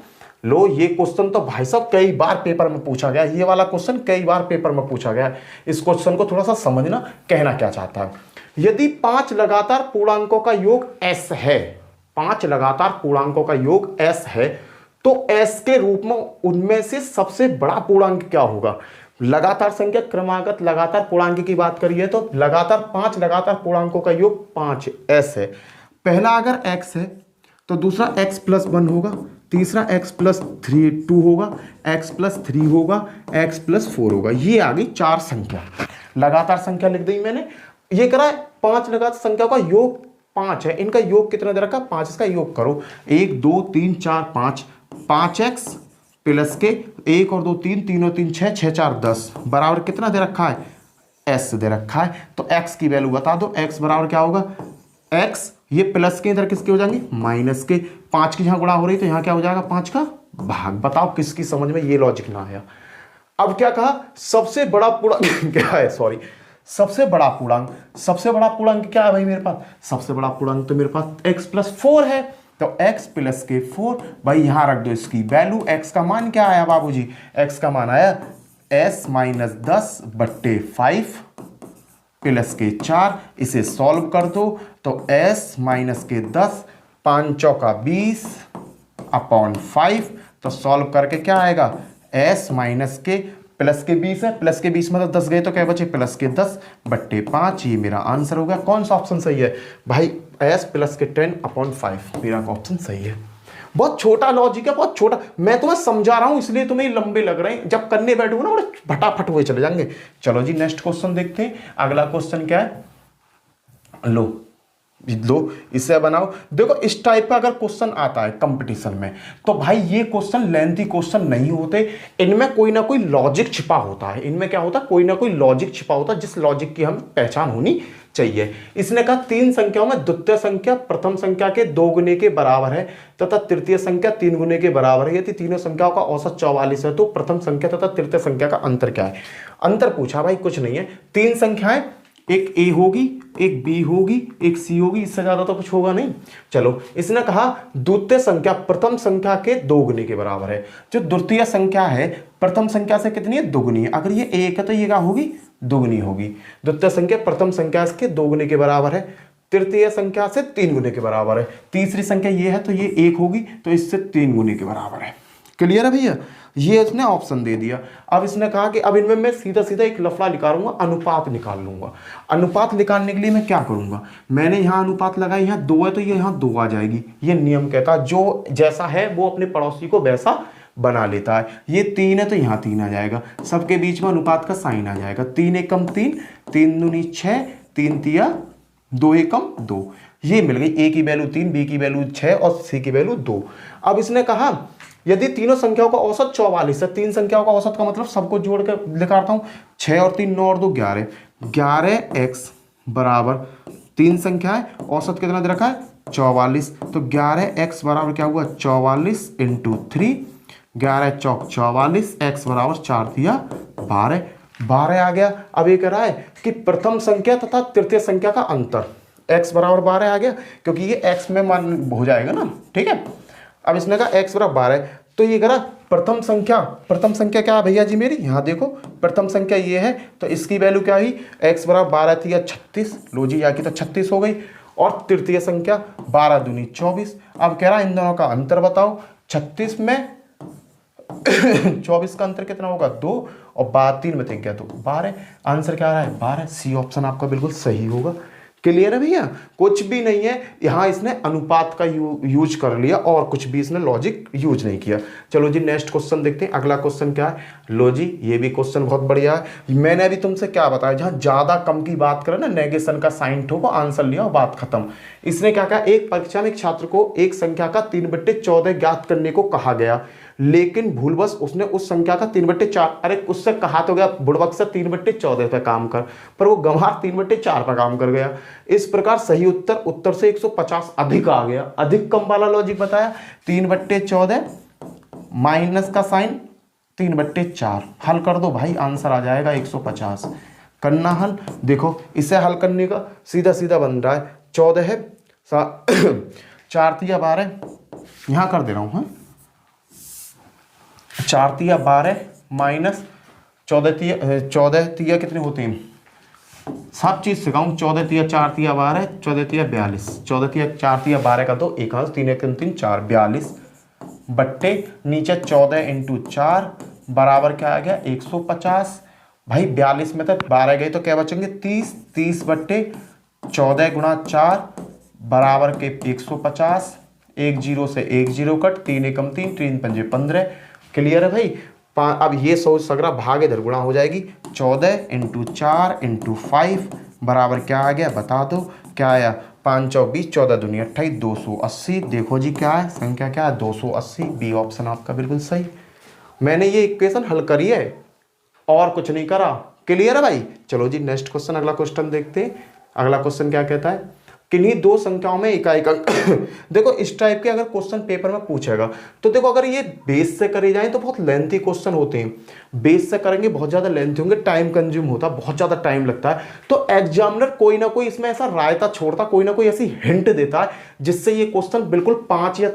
लो ये क्वेश्चन तो भाई साहब कई बार पेपर में पूछा गया, ये वाला क्वेश्चन कई बार पेपर में पूछा गया। इस क्वेश्चन को थोड़ा सा समझना, कहना क्या चाहता है। यदि 5 लगातार पूर्णांकों का योग s है, 5 लगातार पूर्णांकों का योग s है, तो s के रूप में उनमें से सबसे बड़ा पूर्णांक क्या होगा। लगातार संख्या क्रमागत लगातार पूर्णांक की बात करिए तो लगातार 5 लगातार पूर्णांकों का योग 5s है। पहला अगर x है तो दूसरा x + 1 होगा, तीसरा x + 2 होगा, x + 3 होगा, x + 4 होगा। ये आ गई 4 संख्या, लगातार संख्या लिख दी मैंने। ये करा 5 लगातार संख्या का योग 5 है, इनका योग कितना दे रखा 5, इसका योग करो 1 2 3 4 5, 5x प्लस के 1 और 2 3, 3 और 3 6, 6 4 10 बराबर कितना दे रखा है s दे रखा है। तो x की वैल्यू बता दो, x बराबर क्या होगा x, ये प्लस के इधर किसके हो जाएंगे माइनस के, 5 की यहां गुणा हो रही तो यहां क्या हो जाएगा 5 का भाग। बताओ किसकी समझ में ये लॉजिक ना आया। अब क्या कहा सबसे बड़ा पूर्णांक क्या है, सॉरी सबसे बड़ा पूर्णांक, सबसे बड़ा पूर्णांक क्या है भाई मेरे पास, सबसे बड़ा पूर्णांक तो मेरे पास x + 4 है। तो x + के 4 भाई यहां रख दो इसकी वैल्यू। x का मान क्या आया बाबूजी, x का मान आया s - 10/5 प्लस के 4। इसे सॉल्व कर दो तो s - के 10 5 चौका 20/5। तो सॉल्व करके क्या आएगा s - के प्लस के 20 है, प्लस के 20 में तो 10 गए तो क्या बचे प्लस के 10/5। ये मेरा आंसर हो गया। कौन सा ऑप्शन सही है भाई, s + के 10/5 मेरा ऑप्शन सही है। बहुत छोटा लॉजिक है, बहुत छोटा, मैं तुम्हें समझा रहा हूं इसलिए तुम्हें लंबे लग रहे हैं, जब करने बैठोगे ना बड़े फटाफट हुए चले जाएंगे। चलो जी नेक्स्ट क्वेश्चन देखते हैं। अगला क्वेश्चन क्या है, लो इसे बनाओ। देखो इस टाइप का अगर क्वेश्चन आता है कंपटीशन में तो भाई ये क्वेश्चन लेंथी क्वेश्चन नहीं होते, इनमें कोई ना कोई लॉजिक छिपा होता है। इनमें क्या होता है, कोई ना कोई लॉजिक छिपा होता है, जिस लॉजिक की हम पहचान होनी चाहिए। इसने कहा 3 संख्याओं में द्वितीय संख्या प्रथम संख्या के 2 गुने के बराबर है तथा तृतीय संख्या 3 गुने के बराबर है। यदि तीनों संख्याओं का औसत 44 है तो प्रथम संख्या तथा तृतीय संख्या का अंतर क्या है। अंतर पूछा भाई, कुछ नहीं है, 3 संख्याएं, एक a होगी, एक b होगी, एक c होगी, इससे ज्यादा तो कुछ होगा नहीं। चलो इसने कहा द्वितीय संख्या प्रथम संख्या के 2 गुने के बराबर है। जो द्वितीय संख्या है प्रथम संख्या से कितनी है, 2 गुनी है। अगर ये 1 है तो ये क्या होगी दुगनी होगी। द्वितीय संख्या प्रथम संख्या इसके 2 गुने के बराबर है, तृतीय संख्या से 3 गुने के बराबर है, तीसरी संख्या ये है तो ये 1 होगी तो इससे 3 गुने के बराबर है। क्लियर है भैया? ये उसने ऑप्शन दे दिया। अब इसने कहा कि अब इनमें मैं सीधा सीधा एक लफड़ा निकालूंगा, अनुपात निकाल लूंगा। अनुपात निकालने के लिए मैं क्या करूंगा, मैंने यहाँ अनुपात लगाई, यहाँ 2 है तो ये यहाँ 2 आ जाएगी। ये नियम कहता है जो जैसा है वो अपने पड़ोसी को वैसा बना लेता है। ये 3 है तो यहाँ 3 आ जाएगा, सबके बीच में अनुपात का साइन आ जाएगा। 3 एकम 3, 3 दूनी 6, 3 तिया 2 एकम 2, ये मिल गई। ए की वैल्यू 3, बी की वैल्यू 6 और सी की वैल्यू 2। अब इसने कहा यदि तीनों संख्याओं का औसत 44 है, 3 संख्याओं का औसत का मतलब सबको जोड़ कर दिखाता हूं, 6 और 3 9 और 2 11, 11x बराबर 3 संख्या है, औसत कितना दे रखा है 44, तो 11x बराबर क्या हुआ 44 इंटू 3, 11 चौक 44, x बराबर 4 दिया 12, 12 आ गया। अब ये कह रहा है कि प्रथम संख्या तथा तृतीय संख्या का अंतर, x बराबर 12 आ गया क्योंकि ये x में मान हो जाएगा ना, ठीक है। अब इसने कहा x बराबर 12 तो ये करा प्रथम संख्या क्या है भैया जी मेरी, यहाँ देखो प्रथम संख्या ये है तो इसकी वैल्यू क्या हुई, x बराबर 12 थी या 36, लो जी यहाँ की तो 36 हो गई। और तृतीय संख्या 12 दूनी 24। अब कह रहा इन दोनों का अंतर बताओ, 36 में 24 का अंतर कितना होगा 2 और 3 में थे क्या तो 12। आंसर क्या आ रहा है 12, सी ऑप्शन आपका बिल्कुल सही होगा। क्लियर है भैया? कुछ भी नहीं है यहां, इसने अनुपात का यूज कर लिया और कुछ भी इसने लॉजिक यूज नहीं किया। चलो जी नेक्स्ट क्वेश्चन देखते हैं। अगला क्वेश्चन क्या है, लो जी ये भी क्वेश्चन बहुत बढ़िया है। मैंने अभी तुमसे क्या बताया, जहां ज्यादा कम की बात करें ना, नेगेशन का साइन ठोको, आंसर लिया और बात खत्म। इसने क्या कहा, एक परीक्षा में एक छात्र को एक संख्या का 3/14 ज्ञात करने को कहा गया, लेकिन भूलवश उसने उस संख्या का 3/4, अरे उससे कहा तो गया बुड़बक से 3/14 पे काम कर, पर वो गंवार 3/4 पर काम कर गया। इस प्रकार सही उत्तर से 150 अधिक आ गया। अधिक कम वाला लॉजिक बताया, 3/14 माइनस का साइन 3/4, हल कर दो भाई, आंसर आ जाएगा 150। करना हल, देखो इसे हल करने का सीधा सीधा बन रहा है, 14 है 4 तिया 12, यहां कर दे रहा हूं, 4 तिया 12 माइनस 14 तिया कितने होते हैं, सब चीज सिखाऊं, 14 तिया 4 तिया 12, 14 तिया 42, 14 तिया 4 तिया 12 का 2, 1 हाथ 3 1 3 4, 42 बट्टे नीचे 14 इंटू 4 बराबर क्या आ गया 150। भाई 42 में तो 12 गए तो क्या बचेंगे 30, 30 बट्टे 14 गुणा 4 बराबर के 150, 1 0 से 1 0 कट, 3 एकम 3, 3 पंजे 15। क्लियर है भाई? अब ये 100 सगरा भाग इधर गुणा हो जाएगी, 14 इंटू 4 इंटू 5 बराबर क्या आ गया बता दो, क्या आया 5 चौक 20, 14 दूनी 28, 280। देखो जी क्या है, संख्या क्या है 280, बी ऑप्शन आपका बिल्कुल सही। मैंने ये इक्वेशन हल करी है और कुछ नहीं करा। क्लियर है भाई? चलो जी नेक्स्ट क्वेश्चन, अगला क्वेश्चन देखते हैं। अगला क्वेश्चन क्या कहता है, किन्हीं दो संख्याओं में इकाई का देखो इस टाइप के अगर क्वेश्चन पेपर में पूछेगा तो देखो, अगर ये बेस से करे जाए तो बहुत लेंथी क्वेश्चन होते हैं, बेस से करेंगे बहुत ज्यादा लेंथी होंगे, टाइम कंज्यूम होता है, बहुत ज्यादा टाइम लगता है। तो एग्जामिनर कोई ना कोई इसमें ऐसा रायता छोड़ता, कोई ना कोई ऐसी हिंट देता है जिससे ये क्वेश्चन बिल्कुल 5 या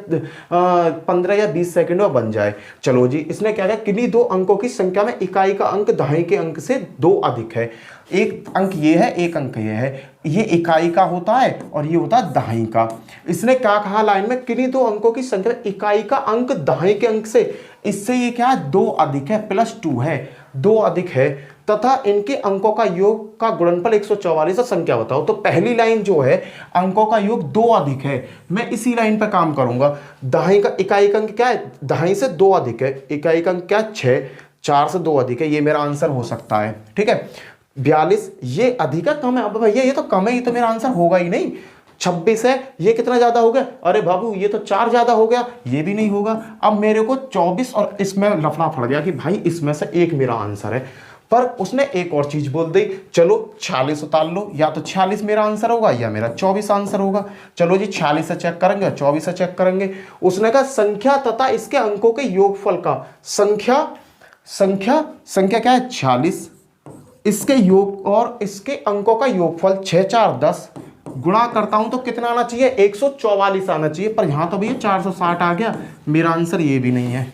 15 या 20 सेकंड में बन जाए। चलो जी, इसने क्या किया, किन्हीं दो अंकों की संख्या में इकाई का अंक दाएं के अंक से 2 अधिक है। एक अंक ये है, एक अंक ये है, ये इकाई का होता है और ये होता है दाहिनी का। इसने क्या कहा लाइन में, किन्हीं दो अंकों की संख्या इकाई का अंक दाहिने के अंक से, इससे ये क्या है 2 अधिक है, +2 है, 2 अधिक है तथा इनके अंकों का योग का गुणनफल 144 है, संख्या बताओ। तो पहली लाइन जो है अंकों का योग 2 अधिक है, मैं इसी लाइन पर काम करूंगा। दाहिने का इकाई का अंक क्या है, दाहिने से 2 अधिक है, इकाई का अंक क्या 6, 4 से 2 अधिक है, ये मेरा आंसर हो सकता है। ठीक है, 42 ये अधिक है कम है, अब भैया ये तो कम है, ये तो मेरा आंसर होगा ही नहीं। 26 है, ये कितना ज्यादा हो गया, अरे बाबू ये तो 4 ज्यादा हो गया, ये भी नहीं होगा। अब मेरे को 24 और इसमें लफड़ा फड़ गया कि भाई इसमें से एक मेरा आंसर है, पर उसने एक और चीज बोल दी, चलो 46 उतार लो, या तो 46 मेरा आंसर होगा या मेरा 24 आंसर होगा। चलो जी 46 से चेक करेंगे, 24 से चेक करेंगे। उसने कहा संख्या तथा इसके अंकों के योगफल का, संख्या क्या है 46, इसके योग और इसके अंकों का योगफल 6 4 10, गुणा करता हूं तो कितना आना चाहिए 144 आना चाहिए, पर यहां तो भैया 460 आ गया, मेरा आंसर ये भी नहीं है।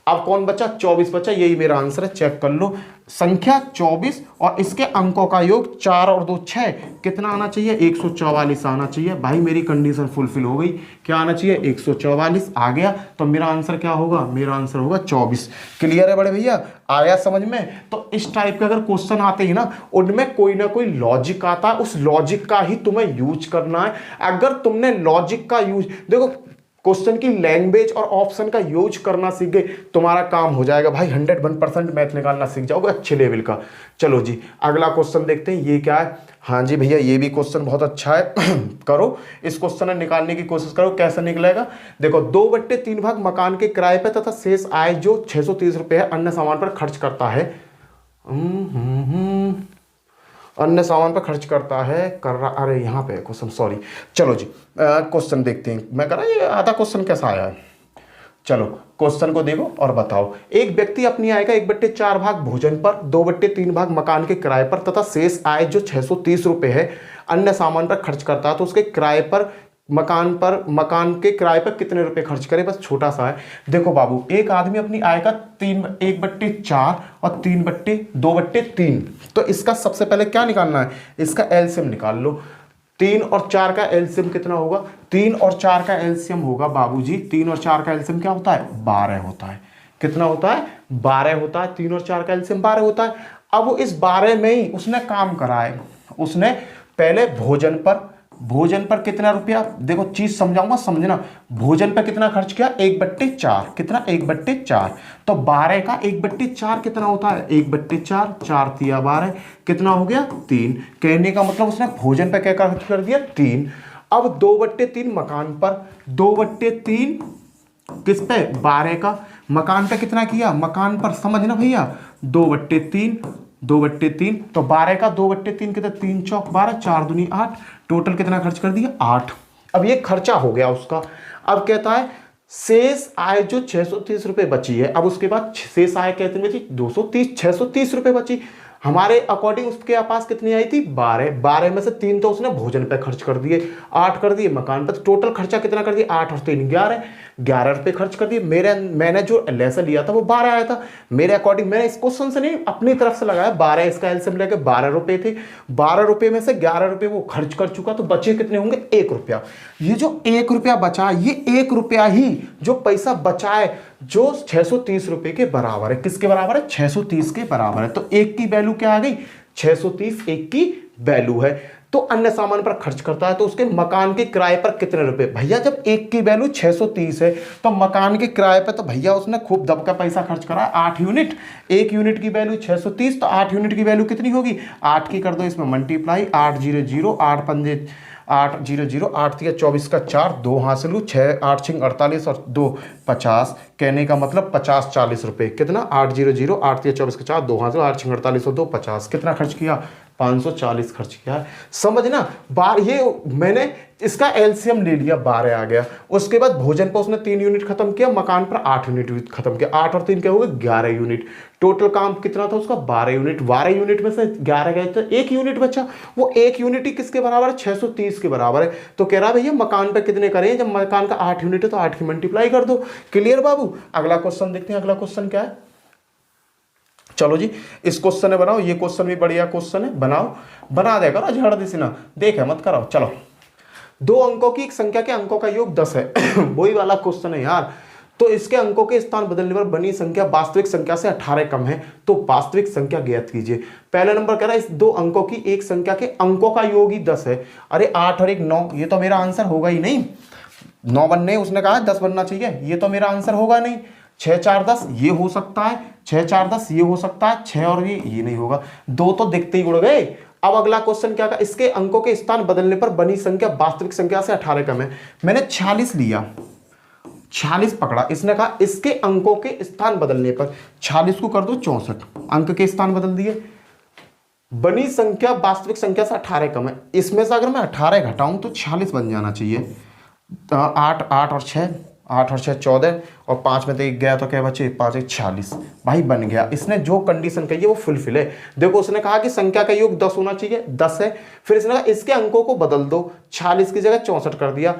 अब कौन बचा, 24 बचा, यही मेरा आंसर है, चेक कर लो। संख्या 24 और इसके अंकों का योग 4 और 2 6, कितना आना चाहिए, 144 आना चाहिए। भाई मेरी कंडीशन फुलफिल हो गई, क्या आना चाहिए, 144 आ गया। तो मेरा आंसर क्या होगा, मेरा आंसर होगा 24। क्लियर है बड़े भैया, आया समझ में। तो इस टाइप के अगर क्वेश्चन आते हैं ना, उनमें कोई ना कोई लॉजिक आता है, उस लॉजिक का ही तुम्हें यूज करना है। अगर तुमने लॉजिक का यूज, देखो क्वेश्चन की लैंग्वेज और ऑप्शन का यूज करना सीख गए, तुम्हारा काम हो जाएगा भाई, 101% मैथ निकालना सीख जाओगे अच्छे लेवल का। चलो जी अगला क्वेश्चन देखते हैं, ये क्या है। हाँ जी भैया, ये भी क्वेश्चन बहुत अच्छा है करो, इस क्वेश्चन निकालने की कोशिश करो, कैसा निकलेगा। देखो 2/3 भाग मकान के किराए पर तथा शेष आय जो 630 रुपये है अन्य सामान पर खर्च करता है। अन्य सामान पर खर्च करता है, कर रहा, अरे यहाँ पे क्वेश्चन, सॉरी। चलो जी क्वेश्चन देखते हैं, मैं कह रहा ये आधा क्वेश्चन कैसा आया है। चलो क्वेश्चन को देखो और बताओ। एक व्यक्ति अपनी आय का 1/4 भाग भोजन पर, 2/3 भाग मकान के किराए पर तथा शेष आय जो 630 रुपये है अन्य सामान पर खर्च करता है, तो उसके किराए पर मकान के किराए पर कितने रुपए खर्च करे, बस छोटा सा है। देखो बाबू, एक आदमी अपनी आय का 1/4 और 2/3, तो इसका सबसे पहले क्या निकालना है, इसका एलसीएम निकाल लो। 3 और 4 का एलसीएम कितना होगा, 3 और 4 का एलसीएम होगा बाबूजी, 3 और 4 का एलसीएम क्या होता है, 12 होता है। कितना होता है, 12 होता है। 3 और 4 का एलसीएम 12 होता है। अब वो इस 12 में ही उसने काम करा है, उसने पहले भोजन पर कितना रुपया, देखो चीज समझाऊंगा, समझना। भोजन पर कितना खर्च किया, 1/4, कितना 1/4, तो 12 का 1/4 कितना होता है, 1/4, 4 तिया 12, कितना हो गया 3। कहने का मतलब उसने भोजन पर क्या खर्च कर दिया, 3। अब 2/3 मकान पर, 2/3 किस पे, 12 का। मकान पे कितना किया, मकान पर समझना भैया, 2/3, तो 12 का 2/3 कितना, 3 चौक 12, 4 दूनी 8, टोटल कितना खर्च कर दिया, 8। अब ये खर्चा हो गया उसका। अब कहता है शेष आय जो 630 रुपए बची है, अब उसके बाद शेष आय कितनी बची, 230, 630 रुपए बची। हमारे अकॉर्डिंग उसके पास कितनी आई थी, 12 में से 3 तो उसने भोजन पे खर्च कर दिए, 8 कर दिए मकान पे, तो टोटल खर्चा कितना कर दिया, 8 और 3 11 रुपए खर्च कर दिए। मैंने जो लेसन लिया था वो 12 आया था मेरे अकॉर्डिंग, मैंने इस क्वेश्चन से नहीं अपनी तरफ से लगाया, 12 इसका एलसीएम लेके 12 रुपए थे, 12 रुपए में से 11 रुपए वो खर्च कर चुका, तो बचे कितने होंगे, 1 रुपया। ये जो 1 रुपया बचा, ये 1 रुपया ही जो पैसा बचा है जो 630 रुपए के बराबर है, किसके बराबर है, 630 के बराबर है। तो 1 की वैल्यू क्या आ गई, 630 1 की वैल्यू है। तो अन्य सामान पर खर्च करता है, तो उसके मकान के किराए पर कितने रुपए, भैया जब 1 की वैल्यू 630 है तो मकान के किराए पर तो भैया उसने खूब दब का पैसा खर्च करा है, 8 यूनिट। 1 यूनिट की वैल्यू 630, तो 8 यूनिट की वैल्यू कितनी होगी, 8 की कर दो इसमें मल्टीप्लाई, 8 0 0 8 पंजे 8 0 0 8 3 24 का 4, 2 हासिल 6 8 6 48 और 2 50, कहने का मतलब 50 40 रुपए, कितना 8 0 0 8 3 24 का 4, 2 हासिल 8 6 48 और 2 50, कितना खर्च किया, 540 खर्च किया है। समझना बार, ये मैंने इसका एलसीएम ले लिया, 12 आ गया। उसके बाद भोजन पर उसने 3 यूनिट खत्म किया, मकान पर 8 यूनिट खत्म किया, 8 और 3 क्या हो गए 11 यूनिट। टोटल काम कितना था उसका, 12 यूनिट। 12 यूनिट में से 11 गए तो 1 यूनिट बचा, वो 1 यूनिट ही किसके बराबर है, 630 के बराबर है। तो कह रहा भैया मकान पर कितने करें, जब मकान का 8 यूनिट है तो 8 की मल्टीप्लाई कर दो। क्लियर बाबू, अगला क्वेश्चन देखते हैं। अगला क्वेश्चन क्या है, चलो जी इस क्वेश्चन ने बनाओ, ये क्वेश्चन भी बढ़िया क्वेश्चन है, बना देगा ना झड़ दिसी ना, देखे मत कराओ। चलो 2 अंकों की एक संख्या के अंकों का योग 10 है वही वाला क्वेश्चन है यार। तो इसके अंकों के स्थान बदलने पर बनी संख्या वास्तविक संख्या से 18 कम है, तो वास्तविक संख्या ज्ञात कीजिए। पहला नंबर कह रहा है इस 2 अंकों की एक संख्या के अंकों का योग ही 10 है। अरे 8 और 1 9, ये तो मेरा आंसर होगा ही नहीं। 9 बनने उसने कहा 10 बनना चाहिए, ये तो मेरा आंसर होगा नहीं। 6 4 10 ये हो सकता है, 6 4 10 ये हो सकता है, 6 और ये नहीं होगा, 2 तो दिखते ही उड़ गए। अब अगला क्वेश्चन क्या का, इसके अंकों के स्थान बदलने पर बनी संख्या वास्तविक संख्या से 18 कम है। मैंने 46 लिया, 46 पकड़ा, इसने कहा इसके अंकों के स्थान बदलने पर 46 को कर दो 64, अंक के स्थान बदल दिए। बनी संख्या वास्तविक संख्या से 18 कम है, इसमें से अगर मैं 18 घटाऊं तो 46 बन जाना चाहिए। 8 और 6 14 और 5 में तो 1 गया तो क्या बचे, 5 1 46, भाई बन गया। इसने जो कंडीशन कही है वो फुलफिल है। देखो उसने कहा कि संख्या का योग 10 होना चाहिए, 10 है। फिर इसने कहा इसके अंकों को बदल दो, 46 की जगह 64 कर दिया,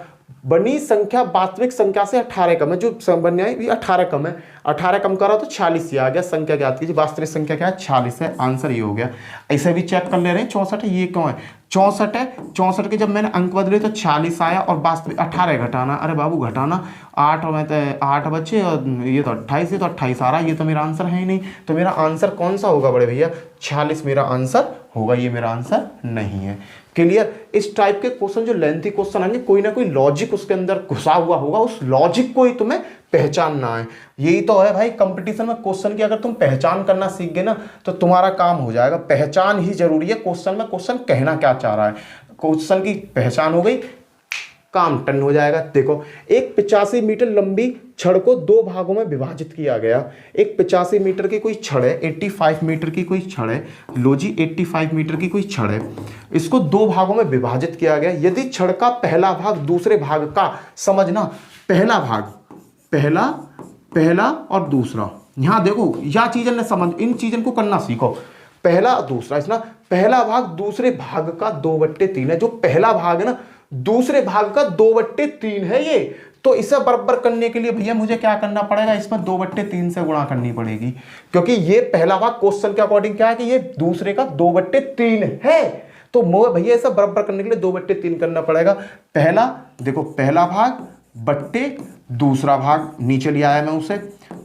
बनी संख्या वास्तविक संख्या से 18 कम है, जो बन है ये 18 कम है, 18 कम करा तो 46 ही आ गया। संख्या ज्ञात कीजिए, वास्तविक संख्या क्या है 46 है, आंसर ये हो गया। ऐसे भी चेक कर ले रहे हैं 64 है, ये क्यों है 64 है, 64 के जब मैंने अंक बदले तो 40 आया और वास्तविक 18 घटाना, अरे बाबू घटाना 8 में तो 8 बच्चे और ये तो 28 है, तो 28 आ रहा है, ये तो मेरा आंसर है ही नहीं। तो मेरा आंसर कौन सा होगा बड़े भैया, 46 मेरा आंसर होगा, ये मेरा आंसर नहीं है। क्लियर। इस टाइप के क्वेश्चन जो लेंथी क्वेश्चन आएंगे, कोई ना कोई लॉजिक उसके अंदर घुसा हुआ होगा, उस लॉजिक को ही तुम्हें पहचानना है। यही तो है भाई कंपटीशन में क्वेश्चन की, अगर तुम पहचान करना सीख गए ना तो तुम्हारा काम हो जाएगा। पहचान ही जरूरी है क्वेश्चन में, क्वेश्चन कहना क्या चाह रहा है, क्वेश्चन की पहचान हो गई, काम टन हो जाएगा। देखो एक 85 मीटर लंबी छड़ को दो भागों में विभाजित किया गया। एक 85 मीटर की कोई छड़ है, 85 मीटर की कोई छड़ है, लो जी 85 मीटर की कोई छड़ है, इसको दो भागों में विभाजित किया गया। यदि छड़ का पहला भाग दूसरे भाग का, समझना पहला भाग, पहला और दूसरा, यहां देखो यह चीजें न समझ, इन चीजों को करना सीखो। पहला और दूसरा, इसना पहला भाग दूसरे भाग का 2/3 है, जो पहला भाग है ना दूसरे भाग का 2/3 है ये। तो इसे बराबर करने के लिए भैया मुझे क्या करना पड़ेगा, इसमें 2/3 से गुणा करनी पड़ेगी, क्योंकि ये पहला भाग क्वेश्चन के अकॉर्डिंग क्या है कि ये दूसरे का 2/3 है। तो भैया इसे बराबर करने के लिए 2/3 करना पड़ेगा। पहला देखो, पहला भाग बट्टे दूसरा भाग, नीचे लिया आया मैं उसे,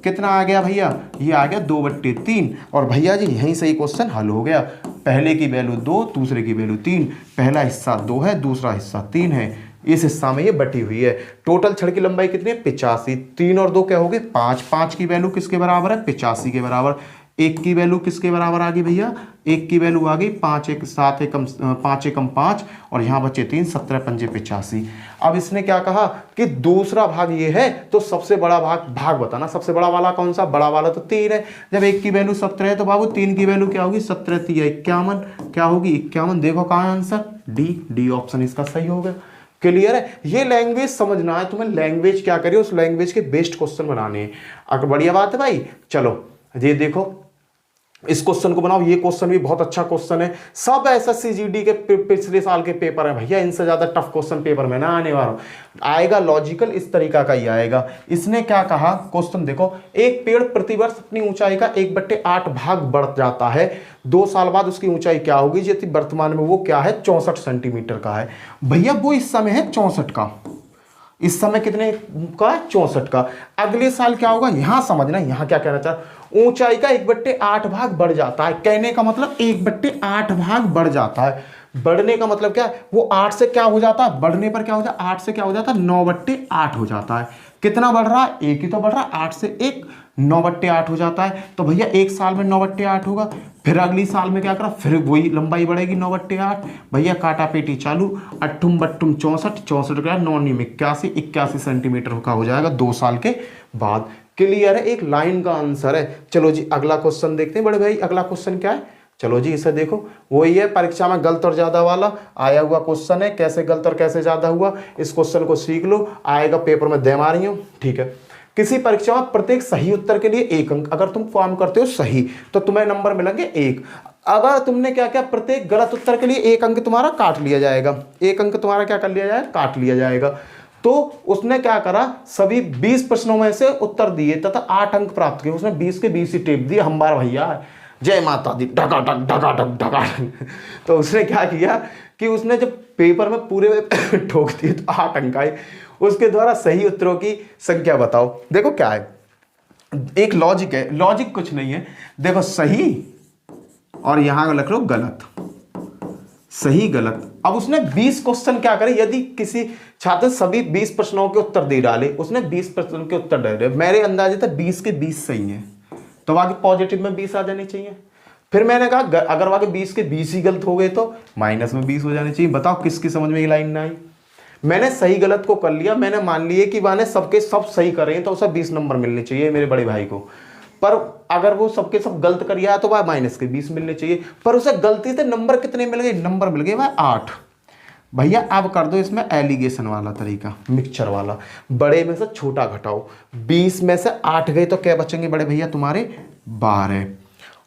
कितना आ गया भैया, ये आ गया 2/3। और भैया जी यहीं से ही क्वेश्चन हल हो गया। पहले की वैल्यू 2, दूसरे की वैल्यू 3, पहला हिस्सा 2 है, दूसरा हिस्सा 3 है, इस हिस्सा में ये बटी हुई है। टोटल छड़ की लंबाई कितनी है 85, 3 और 2 क्या हो गए 5, 5 की वैल्यू किसके बराबर है 85 के बराबर। एक की वैल्यू किसके बराबर आ गई भैया, एक की वैल्यू आ गई 5 एक 7 एकम 5 एकम 5 और यहाँ बचे 3, 17 पंजे 85। अब इसने क्या कहा कि दूसरा भाग ये है, तो सबसे बड़ा भाग बताना, सबसे बड़ा वाला कौन सा, बड़ा वाला तो 3 है। जब एक की वैल्यू 17 है तो बाबू 3 की वैल्यू क्या होगी 17 3 51, क्या होगी 51। देखो कहाँ है आंसर, डी ऑप्शन इसका सही होगा। क्लियर है। ये लैंग्वेज समझना है तुम्हें, लैंग्वेज क्या करिए, उस लैंग्वेज के बेस्ट क्वेश्चन बनाने हैं। अगर बढ़िया बात है भाई, चलो ये देखो इस क्वेश्चन को बनाओ, ये क्वेश्चन भी बहुत अच्छा क्वेश्चन है। सब एसएससी जीडी के पिछले साल के पेपर है भैया, इनसे ज्यादा टफ क्वेश्चन पेपर में ना आने वाला आएगा, लॉजिकल इस तरीका का ही आएगा। इसने क्या कहा, क्वेश्चन देखो, एक पेड़ प्रतिवर्ष अपनी ऊंचाई का 1/8 भाग बढ़ जाता है, 2 साल बाद उसकी ऊंचाई क्या होगी, यदि वर्तमान में वो क्या है 64 सेंटीमीटर का है। भैया वो इस समय है 64 का, इस समय कितने का है 64 का। अगले साल क्या होगा, यहां समझना, यहां क्या कहना चाह, ऊंचाई का 1/8 भाग बढ़ जाता है। कहने का मतलब 1/8 भाग बढ़ जाता है। बढ़ने का मतलब क्या है, वो 8 से क्या हो जाता है, बढ़ने पर क्या हो जाता है 8 से क्या हो जाता है 9/8 हो जाता है। कितना बढ़ रहा है, एक ही तो बढ़ रहा है, 8 से 1 9/8 हो जाता है। तो भैया एक साल में 9/8 होगा, फिर अगली साल में क्या करा, फिर वही लंबाई बढ़ेगी 9/8। भैया काटा पेटी चालू, 8 बट्टुम 64, 64 का 9 81, 81 सेंटीमीटर का हो जाएगा 2 साल के बाद। क्लियर है, एक लाइन का आंसर है। चलो जी अगला क्वेश्चन देखते हैं बड़े भाई, अगला क्वेश्चन क्या है, चलो जी इसे देखो, वही है परीक्षा में गलत और ज्यादा वाला आया हुआ क्वेश्चन है। कैसे गलत और कैसे ज्यादा हुआ, इस क्वेश्चन को सीख लो, आएगा पेपर में दे मारी हूं, ठीक है। किसी परीक्षा में प्रत्येक सही उत्तर के लिए 1 अंक, अगर तुम फॉर्म करते हो सही तो तुम्हें नंबर मिलेंगे 1। अगर तुमने क्या किया, प्रत्येक गलत उत्तर के लिए 1 अंक तुम्हारा काट लिया जाएगा, 1 अंक तुम्हारा क्या कर लिया जाएगा, काट लिया जाएगा। तो उसने क्या करा, सभी 20 प्रश्नों में से उत्तर दिए तथा 8 अंक प्राप्त किए। उसने 20 के 20 ही टेप दिए, हमारा भैया जय माता दी, ढका ढक। तो उसने क्या किया कि उसने जब पेपर में पूरे ठोक दिए तो 8 अंक आए। उसके द्वारा सही उत्तरों की संख्या बताओ। देखो क्या है, एक लॉजिक है, लॉजिक कुछ नहीं है, देखो सही और यहां लिख लो गलत, सही गलत। अब उसने 20 क्वेश्चन क्या करे, यदि किसी छात्र सभी 20 प्रश्नों के उत्तर दे डाले, उसने 20 प्रश्नों के उत्तर डाले, मेरे अंदाजे तक 20 के 20 सही है, तो वहां पॉजिटिव में 20 आ जानी चाहिए। फिर मैंने कहा अगर वहां के 20 के 20 ही गलत हो गए तो माइनस में 20 हो जाने चाहिए। बताओ किसकी समझ में ये लाइन ना आई। मैंने सही गलत को कर लिया, मैंने मान लिया कि मैंने सबके सब सही कर रहे हैं तो उसे 20 नंबर मिलने चाहिए मेरे बड़े भाई को। पर अगर वो सबके सब गलत कर लिया तो वह माइनस के 20 मिलने चाहिए। पर उसे गलती से नंबर कितने मिल गए, नंबर मिल गए वह 8। भैया अब कर दो इसमें एलिगेशन वाला तरीका, मिक्सचर वाला, बड़े में से छोटा घटाओ। 20 में से 8 गए तो क्या बचेंगे बड़े भैया तुम्हारे 12,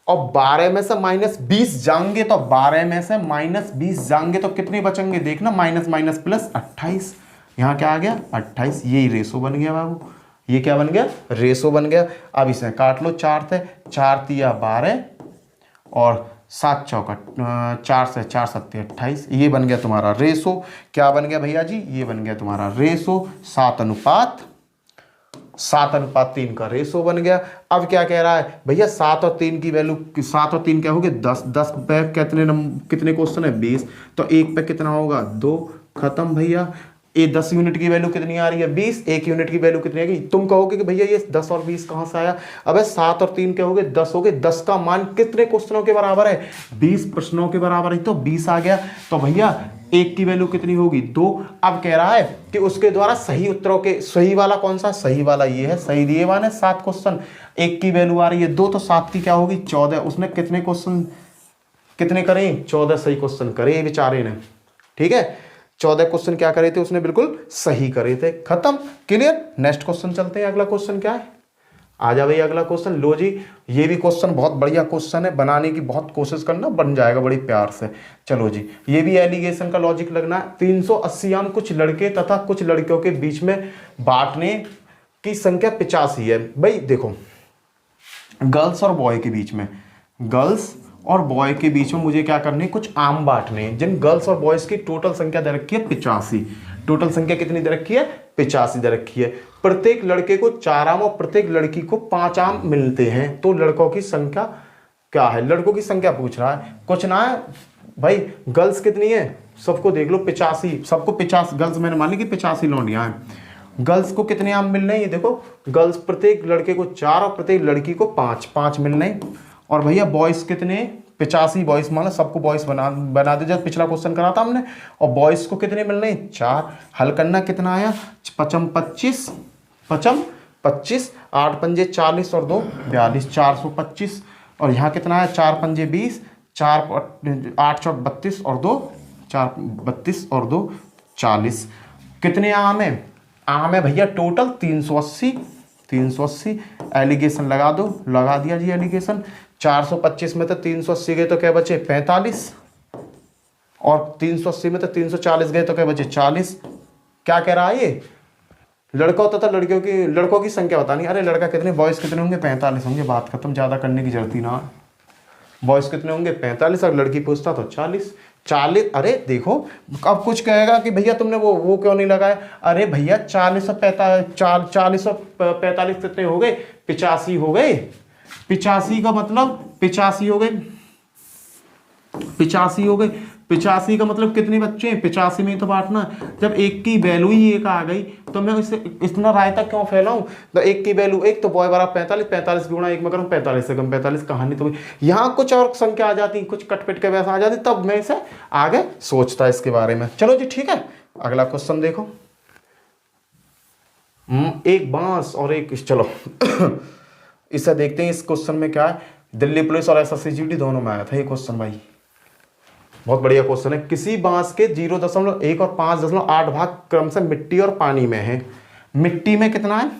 और 12 में से माइनस 20 जाएंगे तो 12 में से माइनस 20 जाएंगे तो कितने बचेंगे, देखना माइनस माइनस प्लस 28। यहाँ क्या आ गया 28, यही रेशो बन गया बाबू, ये क्या बन गया रेशो बन गया। अब इसे काट लो, 4 थे, 4 तिया 12 और 7 चौका 4 से 4 सत्ते 28, ये बन गया तुम्हारा रेशो। क्या बन गया भैया जी, ये बन गया तुम्हारा रेशो 7:3 का रेशो बन गया। अब क्या कह रहा है भैया 7 और 3 की वैल्यू, 7 और 3 क्या हो गए 10, 10 पे कितने क्वेश्चन है 20, तो एक पे कितना होगा 2, खत्म भैया। ये 10 यूनिट की वैल्यू कितनी आ रही है 20, 1 यूनिट की वैल्यू कितनी आएगी, तुम कहोगे कि भैया ये 10 और 20 कहां से आया, अबे 7 और 3 क्या हो गए 10 हो गए, 10 का मान कितने क्वेश्चनों के बराबर है 20 प्रश्नों के बराबर है, तो 20 आ गया। तो भैया 1 की वैल्यू कितनी होगी 2। अब कह रहा है कि उसके द्वारा सही उत्तरों के, सही वाला कौन सा, सही वाला ये है, सही दिए माने 7 क्वेश्चन, 1 की वैल्यू आ रही है 2, तो 7 की क्या होगी 14। उसने कितने क्वेश्चन कितने करे 14 सही क्वेश्चन करे बेचारे ने, ठीक है 14 क्वेश्चन क्या करे थे उसने, बिल्कुल सही करे थे, खत्म क्लियर। नेक्स्ट क्वेश्चन चलते हैं, अगला क्वेश्चन क्या है, आ जा भाई अगला क्वेश्चन। लो जी, ये भी क्वेश्चन बहुत बढ़िया क्वेश्चन है, बनाने की बहुत कोशिश करना, बन जाएगा बड़ी प्यार से। चलो जी, ये भी एलिगेशन का लॉजिक लगना है। 380 आम कुछ लड़के तथा कुछ लड़कियों के बीच में बांटने की संख्या 85 है। भाई देखो, गर्ल्स और बॉय के बीच में, गर्ल्स और बॉय के बीच में मुझे क्या करने, कुछ आम बांटने हैं, जिन गर्ल्स और बॉयज की टोटल संख्या दे रखी है 85। टोटल संख्या कितनी दे रखी है 85 दे रखी है। प्रत्येक लड़के को 4 आम और प्रत्येक लड़की को 5 आम मिलते हैं, तो लड़कों की संख्या क्या है, लड़कों की संख्या पूछ रहा है, कुछ ना है भाई। गर्ल्स कितनी है, सबको देख लो 85, सबको 50 गर्ल्स मैंने मान ली कि 85 लौंडियां हैं। गर्ल्स को कितने आम मिलने हैं, ये देखो गर्ल्स प्रत्येक लड़के को 4 और प्रत्येक लड़की को 5 मिलने। और भैया बॉयज कितने 85 बॉयज, माना सबको बॉयज बना दे, जब पिछला क्वेश्चन करा था हमने। और बॉयज को कितने मिलने 4, हल करना कितना आया 25 25, 8 पंजे 40 और 2 42, 425। और यहाँ कितना है 4 पंजे 20, 8 चौक 32 और 2 4 32 और 2 40। कितने आम है, आम है भैया टोटल 380। एलिगेशन लगा दो, लगा दिया जी एलिगेशन। 425 में तो 380 गए तो क्या बचे 45, और 380 में तो 340 गए तो क्या बचे 40। क्या कह रहा है ये, लड़कों तथा लड़कों की संख्या बतानी। अरे लड़का कितने, बॉयज कितने होंगे 45 होंगे, बात खत्म, ज्यादा करने की जरूरत ही ना। बॉयज कितने होंगे 45, और लड़की पूछता तो 40। अरे देखो अब कुछ कहेगा कि भैया तुमने वो क्यों नहीं लगाया, अरे भैया 40 और 45 कितने हो गए 85 हो गए। 85 का मतलब 85 हो गए, 85 हो गए। 85 का मतलब कितने बच्चे हैं, 85 में ही तो बांटना। जब एक की वैल्यू ही एक आ गई तो मैं इसे इतना रायता क्यों फैलाऊं। तो एक की वैल्यू एक, तो बॉय बराबर 45, 45 गुणा 1 में करूं 45 से कम 45, कहानी तो यहाँ कुछ और संख्या आ जाती, कुछ कटपिट के वैसा आ जाती, तब मैं इसे आगे सोचता इसके बारे में। चलो जी ठीक है, अगला क्वेश्चन देखो। एक बांस और एक, चलो इसे देखते हैं इस क्वेश्चन में क्या है। दिल्ली पुलिस और SSCGD दोनों में आया था ये क्वेश्चन भाई, बहुत बढ़िया क्वेश्चन है। किसी बांस के 0.1 और 5.8 भाग क्रम से मिट्टी और पानी में है। मिट्टी में कितना है,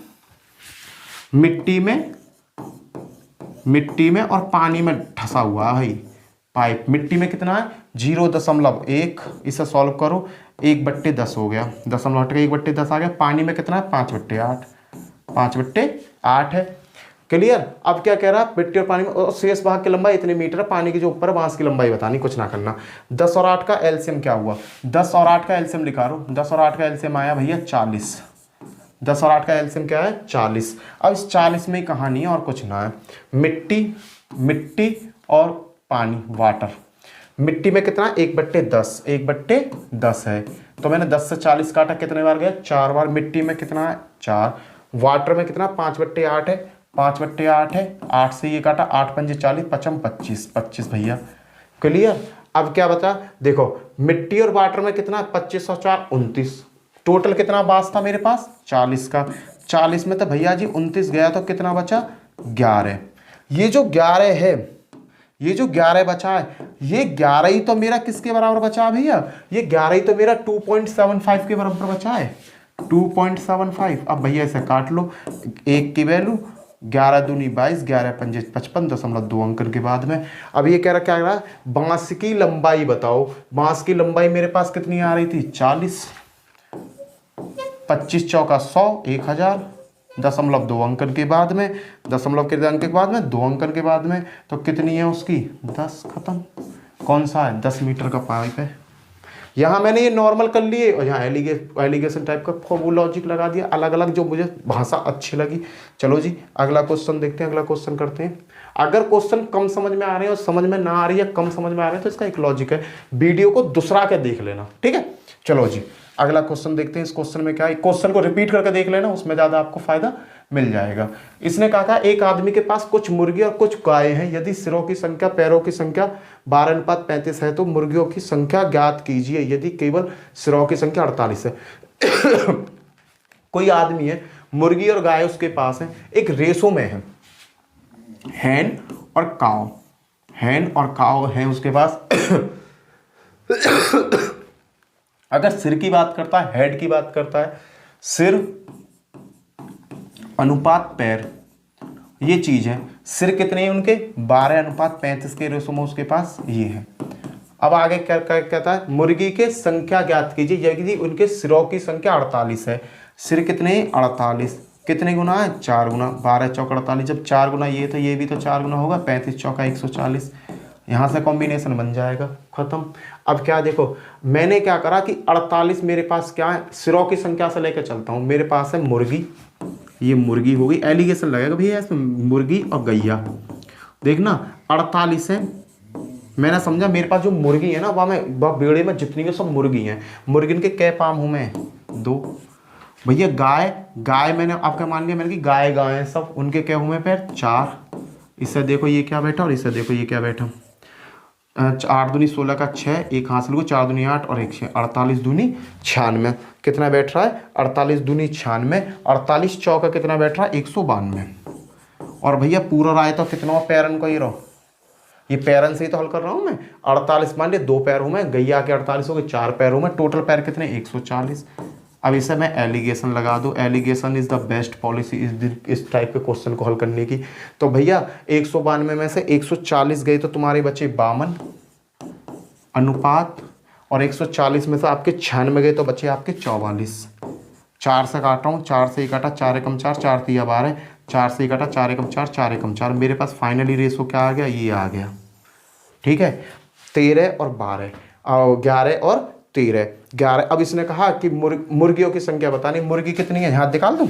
मिट्टी में और पानी में धंसा हुआ है भाई पाइप। मिट्टी में कितना है 0.1, इसे सॉल्व करो 1/10 हो गया, 1/10 आ गया। पानी में कितना है 5/8 है। क्लियर। अब क्या कह रहा है, मिट्टी और पानी में, और शेष भाग की लंबाई इतने मीटर है, पानी की जो ऊपर है बांस की लंबाई बतानी, कुछ ना करना। 10 और 8 का एलसीएम क्या हुआ, 10 और 8 का एलसीएम लिखा रो। 10 और 8 का एलसीएम आया भैया 40। 10 और 8 का एलसीएम क्या है 40। अब इस 40 में ही कहानी है और कुछ ना है। मिट्टी और पानी, वाटर। मिट्टी में कितना 1/10, 1/10 है, तो मैंने 10 से 40 काटा, कितने बार गया 4 बार। मिट्टी में कितना है 4, वाटर में कितना 5/8 है, 5/8 है, 8 से ये काटा, 8 पंजे 40, 25 25 भैया। क्लियर। अब क्या बता, देखो मिट्टी और वाटर में कितना 25 और 4 29, टोटल कितना बांस था मेरे पास 40 का। 40 में तो भैया जी 29 गया, तो कितना बचा 11। ये जो 11 है, ये जो 11 बचा है, ये 11 ही तो मेरा किसके बराबर बचा है भैया, ये 11 ही तो मेरा 2.75 के बराबर बचा है, 2.75। अब भैया इसे काट लो, एक की वैल्यू 11 दूनी 22, 11 पंजे 55.2 अंकन के बाद में। अब ये कह रहा क्या कह रहा है, बांस की लंबाई बताओ। बांस की लंबाई मेरे पास कितनी आ रही थी 40, 25 चौका 100, 1000, दशमलव 2 अंकन के बाद में, दशमलव के अंक के बाद में 2 अंकन के बाद में, तो कितनी है उसकी 10। खत्म। कौन सा है? 10 मीटर का पाइप है। यहाँ मैंने ये नॉर्मल कर लिए और यहाँ एलिगेशन टाइप का फॉर्मूला लॉजिक लगा दिया, अलग अलग जो मुझे भाषा अच्छी लगी। चलो जी अगला क्वेश्चन देखते हैं, अगला क्वेश्चन करते हैं। अगर क्वेश्चन कम समझ में आ रहे हैं और समझ में ना आ रही है, कम समझ में आ रहे हैं, तो इसका एक लॉजिक है, वीडियो को दूसरा के देख लेना, ठीक है। चलो जी अगला क्वेश्चन देखते हैं। इस क्वेश्चन में क्या है, क्वेश्चन को रिपीट करके देख लेना, उसमें ज़्यादा आपको फायदा मिल जाएगा। इसने कहा एक आदमी के पास कुछ मुर्गी और कुछ गाय हैं, यदि सिरों की संख्या पैरों की संख्या 12:35 है तो मुर्गियों की संख्या ज्ञात कीजिए यदि केवल सिरों की संख्या 48 है। कोई आदमी है, मुर्गी और गाय उसके पास है, एक रेशो में है, हैन और काव, हैन और काव है उसके पास। अगर सिर की बात करता है, हेड की बात करता है, सिर अनुपात पैर, ये चीज है। सिर कितने हैं उनके? 12:35 के रेशो में उसके पास ये है। अब आगे क्या कहता है, मुर्गी के संख्या ज्ञात कीजिए यदि उनके सिरों की संख्या 48 है। सिर कितने? 48। कितने गुना है? 4 गुना। 12 चौका 48, जब 4 गुना ये तो ये भी तो 4 गुना होगा, 35 चौका 140। यहाँ से कॉम्बिनेशन बन जाएगा, खत्म। अब क्या देखो, मैंने क्या करा कि 48 मेरे पास क्या है, सिरों की संख्या से लेकर चलता हूँ। मेरे पास है मुर्गी, ये मुर्गी होगी, एलिगेशन लगेगा भैया इसमें, मुर्गी और गैया। देखना 48 है, मैंने समझा मेरे पास जो मुर्गी है ना वह बेड़े में जितनी भी सब मुर्गी हैं। मुर्गिन के कै पाम हूँ मैं? 2। भैया गाय मैंने आपका मान लिया मैंने कि गाय हैं सब, उनके क्या हूँ मैं पैर? 4। इससे देखो ये क्या बैठा और इससे देखो ये क्या बैठा। 8 दूनी 16 का 6, एक हासिल को 4 दूनी 8 और 1 6, 48 दूनी 96। कितना बैठ रहा है? 48 दूनी 96। 48 चौका कितना बैठ रहा है? 192। और भैया पूरा राय तो कितना पैरन को ही रहो, ये पैरन से ही तो हल कर रहा हूँ मैं। 48 मान लिया 2 पैर हूँ मैं, गैया के 48 हो गए 4 पैर हूँ मैं, टोटल पैर कितने? 140। अब इसे मैं एलिगेशन लगा दूँ, alligation is the best policy इस टाइप के क्वेश्चन को हल करने की। तो भैया 192 में से 140 गए तो तुम्हारे बचे 52 अनुपात, और 140 में से आपके 96 गए तो बचे आपके 44। 4 से काट रहा हूँ, 4 से ही काटा, 4 एकम 4, 4 3 12, 4 से ही काटा, 4 एकम 4, 4 एकम 4। मेरे पास फाइनली रेशो क्या आ गया? ये आ गया, ठीक है। 13 और 12 और 11 और 13। अब इसने कहा कि मुर्गियों की संख्या बतानी, मुर्गी कितनी है? यहाँ निकाल दूँ,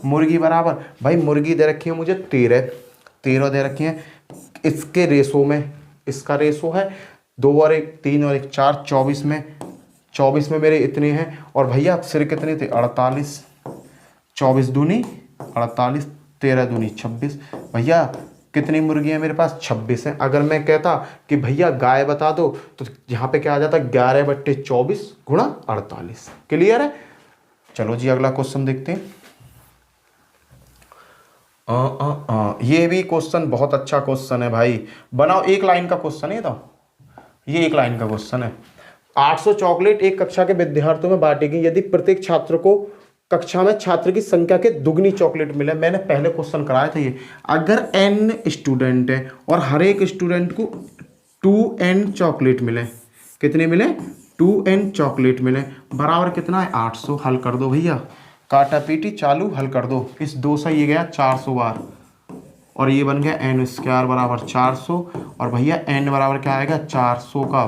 मुर्गी बराबर भाई मुर्गी दे रखी है मुझे 13 दे रखी है। इसके रेशो में, इसका रेशो है 2 और 1 3 और 1 4, 24 में मेरे इतने हैं। और भैया सिर कितने थे? 48। 24 दूनी 48, 13 दूनी 26। भैया कितनी मुर्गी है मेरे पास? 26 है। अगर मैं कहता कि भैया गाय बता दो तो यहाँ पे क्या आ जाता? 11/24 गुणा 48। क्लियर है? चलो जी अगला क्वेश्चन देखते हैं। ये भी क्वेश्चन बहुत अच्छा क्वेश्चन है भाई, बनाओ। 1 लाइन का क्वेश्चन है तो ये 1 लाइन का क्वेश्चन है। 800 चॉकलेट एक कक्षा के विद्यार्थियों में बांटी गई यदि प्रत्येक छात्र को कक्षा में छात्र की संख्या के दुगनी चॉकलेट मिले। मैंने पहले क्वेश्चन कराया था ये, अगर n स्टूडेंट है और हर एक स्टूडेंट को 2n चॉकलेट मिले, कितने मिले? 2n चॉकलेट मिले, बराबर कितना है? 800। हल कर दो भैया, काटा पीटी चालू, हल कर दो। इस 2 से ये गया 400 बार और ये बन गया n² बराबर 400। और भैया n बराबर क्या आएगा? 400 का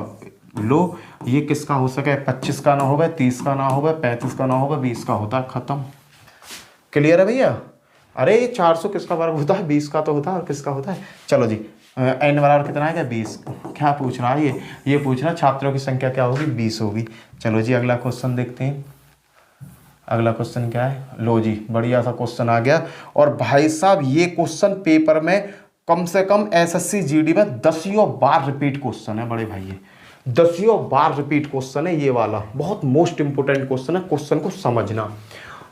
लो, ये किसका हो सके? 25 का ना होगा, 30 का ना होगा, 35 का ना होगा, 20 का होता है, खत्म। क्लियर है भैया? अरे ये 400 किसका वर्ग होता है? 20 का तो होता है, और किसका होता है? चलो जी n बराबर कितना आएगा? 20। क्या पूछ रहा है ये पूछ रहा है छात्रों की संख्या क्या होगी? 20 होगी। चलो जी अगला क्वेश्चन देखते हैं। अगला क्वेश्चन क्या है? लो जी बढ़िया सा क्वेश्चन आ गया। और भाई साहब ये क्वेश्चन पेपर में कम से कम SSC GD में 10 बार रिपीट क्वेश्चन है बड़े भाई, 10 बार रिपीट क्वेश्चन है ये वाला, बहुत मोस्ट इंपोर्टेंट क्वेश्चन है। क्वेश्चन को समझना,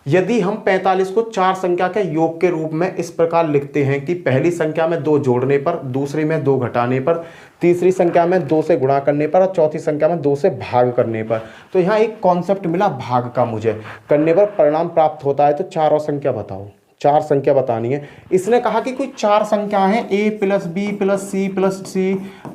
यदि हम 45 को 4 संख्या के योग के रूप में इस प्रकार लिखते हैं कि पहली संख्या में 2 जोड़ने पर, दूसरी में 2 घटाने पर, तीसरी संख्या में 2 से गुणा करने पर और चौथी संख्या में 2 से भाग करने पर, तो यहाँ एक कॉन्सेप्ट मिला भाग का मुझे, करने पर परिणाम प्राप्त होता है। तो 4 और संख्या बताओ, 4 संख्या बतानी है। इसने कहा कि कोई 4 संख्या है A + B + C + C,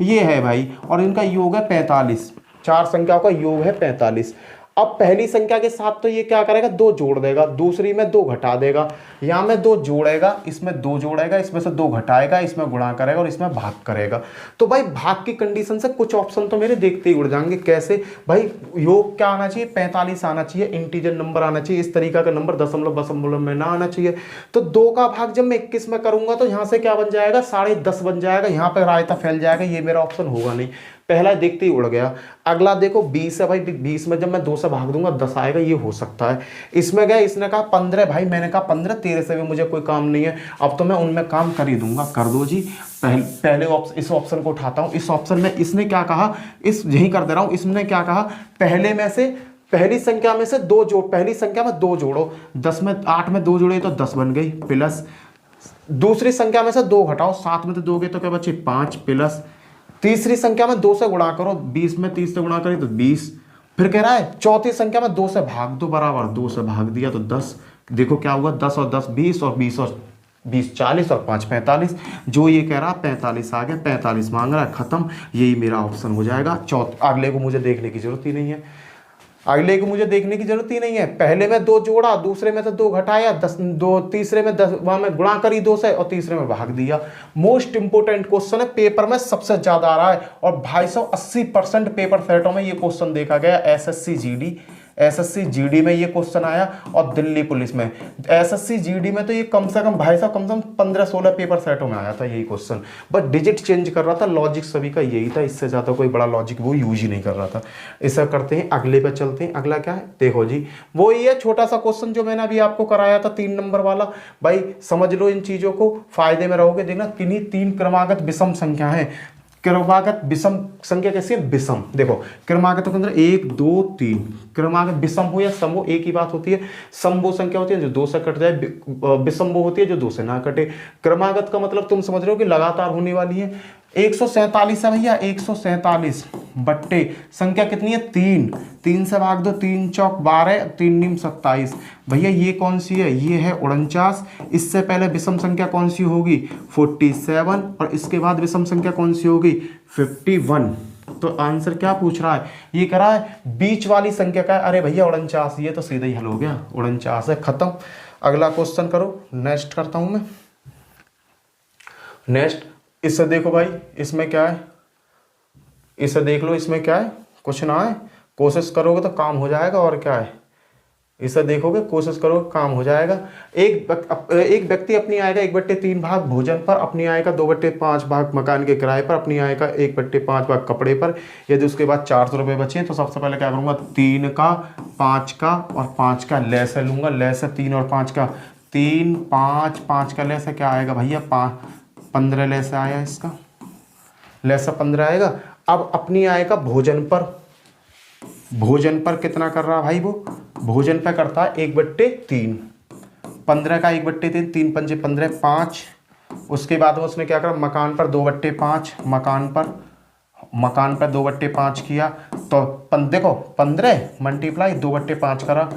ये है भाई, और इनका योग है 45। 4 संख्याओं का योग है 45। अब पहली संख्या के साथ तो ये क्या करेगा, 2 जोड़ देगा, दूसरी में 2 घटा देगा, यहाँ में 2 जोड़ेगा, इसमें 2 जोड़ेगा, इसमें से 2 घटाएगा, इसमें गुणा करेगा और इसमें भाग करेगा। तो भाई भाग की कंडीशन से कुछ ऑप्शन तो मेरे देखते ही उड़ जाएंगे। कैसे भाई, योग क्या आना चाहिए, 45 आना चाहिए, इंटीजर नंबर आना चाहिए, इस तरीका का नंबर दशमलव में ना आना चाहिए। तो 2 का भाग जब मैं 21 में करूंगा तो यहाँ से क्या बन जाएगा, 10.5 बन जाएगा, यहाँ पर रायता फैल जाएगा, ये मेरा ऑप्शन होगा नहीं, पहला देखते ही उड़ गया। अगला देखो 20 है भाई, 20 में जब मैं 2 से भाग दूंगा 10 आएगा, ये हो सकता है। इसमें गया, इसने कहा 15, भाई मैंने कहा 15, तेरे से भी मुझे कोई काम नहीं है, अब तो मैं उनमें काम कर ही दूंगा, कर दो जी। पहले इस ऑप्शन को उठाता हूँ, इस ऑप्शन में इसने क्या कहा, इस यही कर दे रहा हूँ, इसने क्या कहा, पहले में से पहली संख्या में से 2 जोड़, पहली संख्या में 2 जोड़ो, 10 में 8 में 2 जोड़े तो 10 बन गई, प्लस दूसरी संख्या में से 2 घटाओ, 7 में तो दोगे तो क्या बचे 5, प्लस तीसरी संख्या में 2 से गुणा करो, 20 में 30 से गुणा करें तो 20, फिर कह रहा है चौथी संख्या में 2 से भाग दो, बराबर 2 से भाग दिया तो 10, देखो क्या हुआ, 10 और 10 20 और 20 और 20 40 और 5 45, जो ये कह रहा 45 आ गया, 45 मांग रहा है, खत्म, यही मेरा ऑप्शन हो जाएगा। अगले को मुझे देखने की जरूरत ही नहीं है, अगले को मुझे देखने की जरूरत ही नहीं है, पहले में 2 जोड़ा, दूसरे में से 2 घटाया, 2 तीसरे में 10, वहां में गुणा करी 2 से और तीसरे में भाग दिया। मोस्ट इंपोर्टेंट क्वेश्चन है, पेपर में सबसे ज्यादा आ रहा है, और भाई साहब 80% पेपर सेटों में ये क्वेश्चन देखा गया। एसएससी जीडी में ये क्वेश्चन आया, और दिल्ली पुलिस में। एसएससी जीडी में तो ये कम से कम भाई साहब कम से कम 15-16 पेपर सेटों में आया था यही क्वेश्चन, बट डिजिट चेंज कर रहा था, लॉजिक सभी का यही था, इससे ज़्यादा कोई बड़ा लॉजिक वो यूज ही नहीं कर रहा था। ऐसा करते हैं, अगले पे चलते हैं। अगला क्या है, देखो जी, वो ये छोटा सा क्वेश्चन जो मैंने अभी आपको कराया था 3 नंबर वाला, भाई समझ लो इन चीज़ों को, फायदे में रहोगे। देखना, किन्हीं 3 क्रमागत विषम संख्या है, क्रमागत विषम संख्या कैसी है, विषम। देखो क्रमागतों के अंदर 1 2 3, क्रमागत विषम हो या सम हो एक ही बात होती है। सम वो संख्या होती है जो 2 से कट जाए, विषम वो होती है जो 2 से ना कटे। क्रमागत का मतलब तुम समझ रहे हो कि लगातार होने वाली है। 147 है भैया, 147 बट्टे संख्या कितनी है, 3 से भाग दो, 3 चौक 12, 3 नीम 27। भैया ये कौन सी है, ये है 49। इससे पहले विषम संख्या कौन सी होगी, 47, और इसके बाद विषम संख्या कौन सी होगी, 51। तो आंसर क्या पूछ रहा है, ये कह रहा है बीच वाली संख्या का है। अरे भैया 49, ये तो सीधा ही हल हो गया, 49 है, खत्म। अगला क्वेश्चन करो, नेक्स्ट करता हूं मैं। नेक्स्ट इससे देखो भाई, इसमें क्या है, इसे देख लो, इसमें क्या है, कुछ ना है, कोशिश करोगे तो काम हो जाएगा, और क्या है, इसे देखोगे कोशिश करोगे काम हो जाएगा। एक व्यक्ति अपनी आय का 1/3 भाग भोजन पर, अपनी आय का 2/5 भाग मकान के किराए पर, अपनी आय का 1/5 भाग कपड़े पर, यदि उसके बाद 400 रुपये बचे तो सबसे पहले क्या करूँगा, 3 का 5 का और 5 का लैसे लूँगा, लैसे 3 और 5 का, 3 5 5 का लैसे क्या आएगा भैया, 15 लैसे आया, इसका लैसा 15 आएगा। अब अपनी आय का भोजन पर कितना कर रहा भाई, वो भोजन पे करता है 1/3, 15 का 1/3, 3 पंजे 15, 5। उसके बाद में उसने क्या करा, मकान पर 2/5, मकान पर 2/5 किया, तो देखो 15 मल्टीप्लाई 2/5 करा,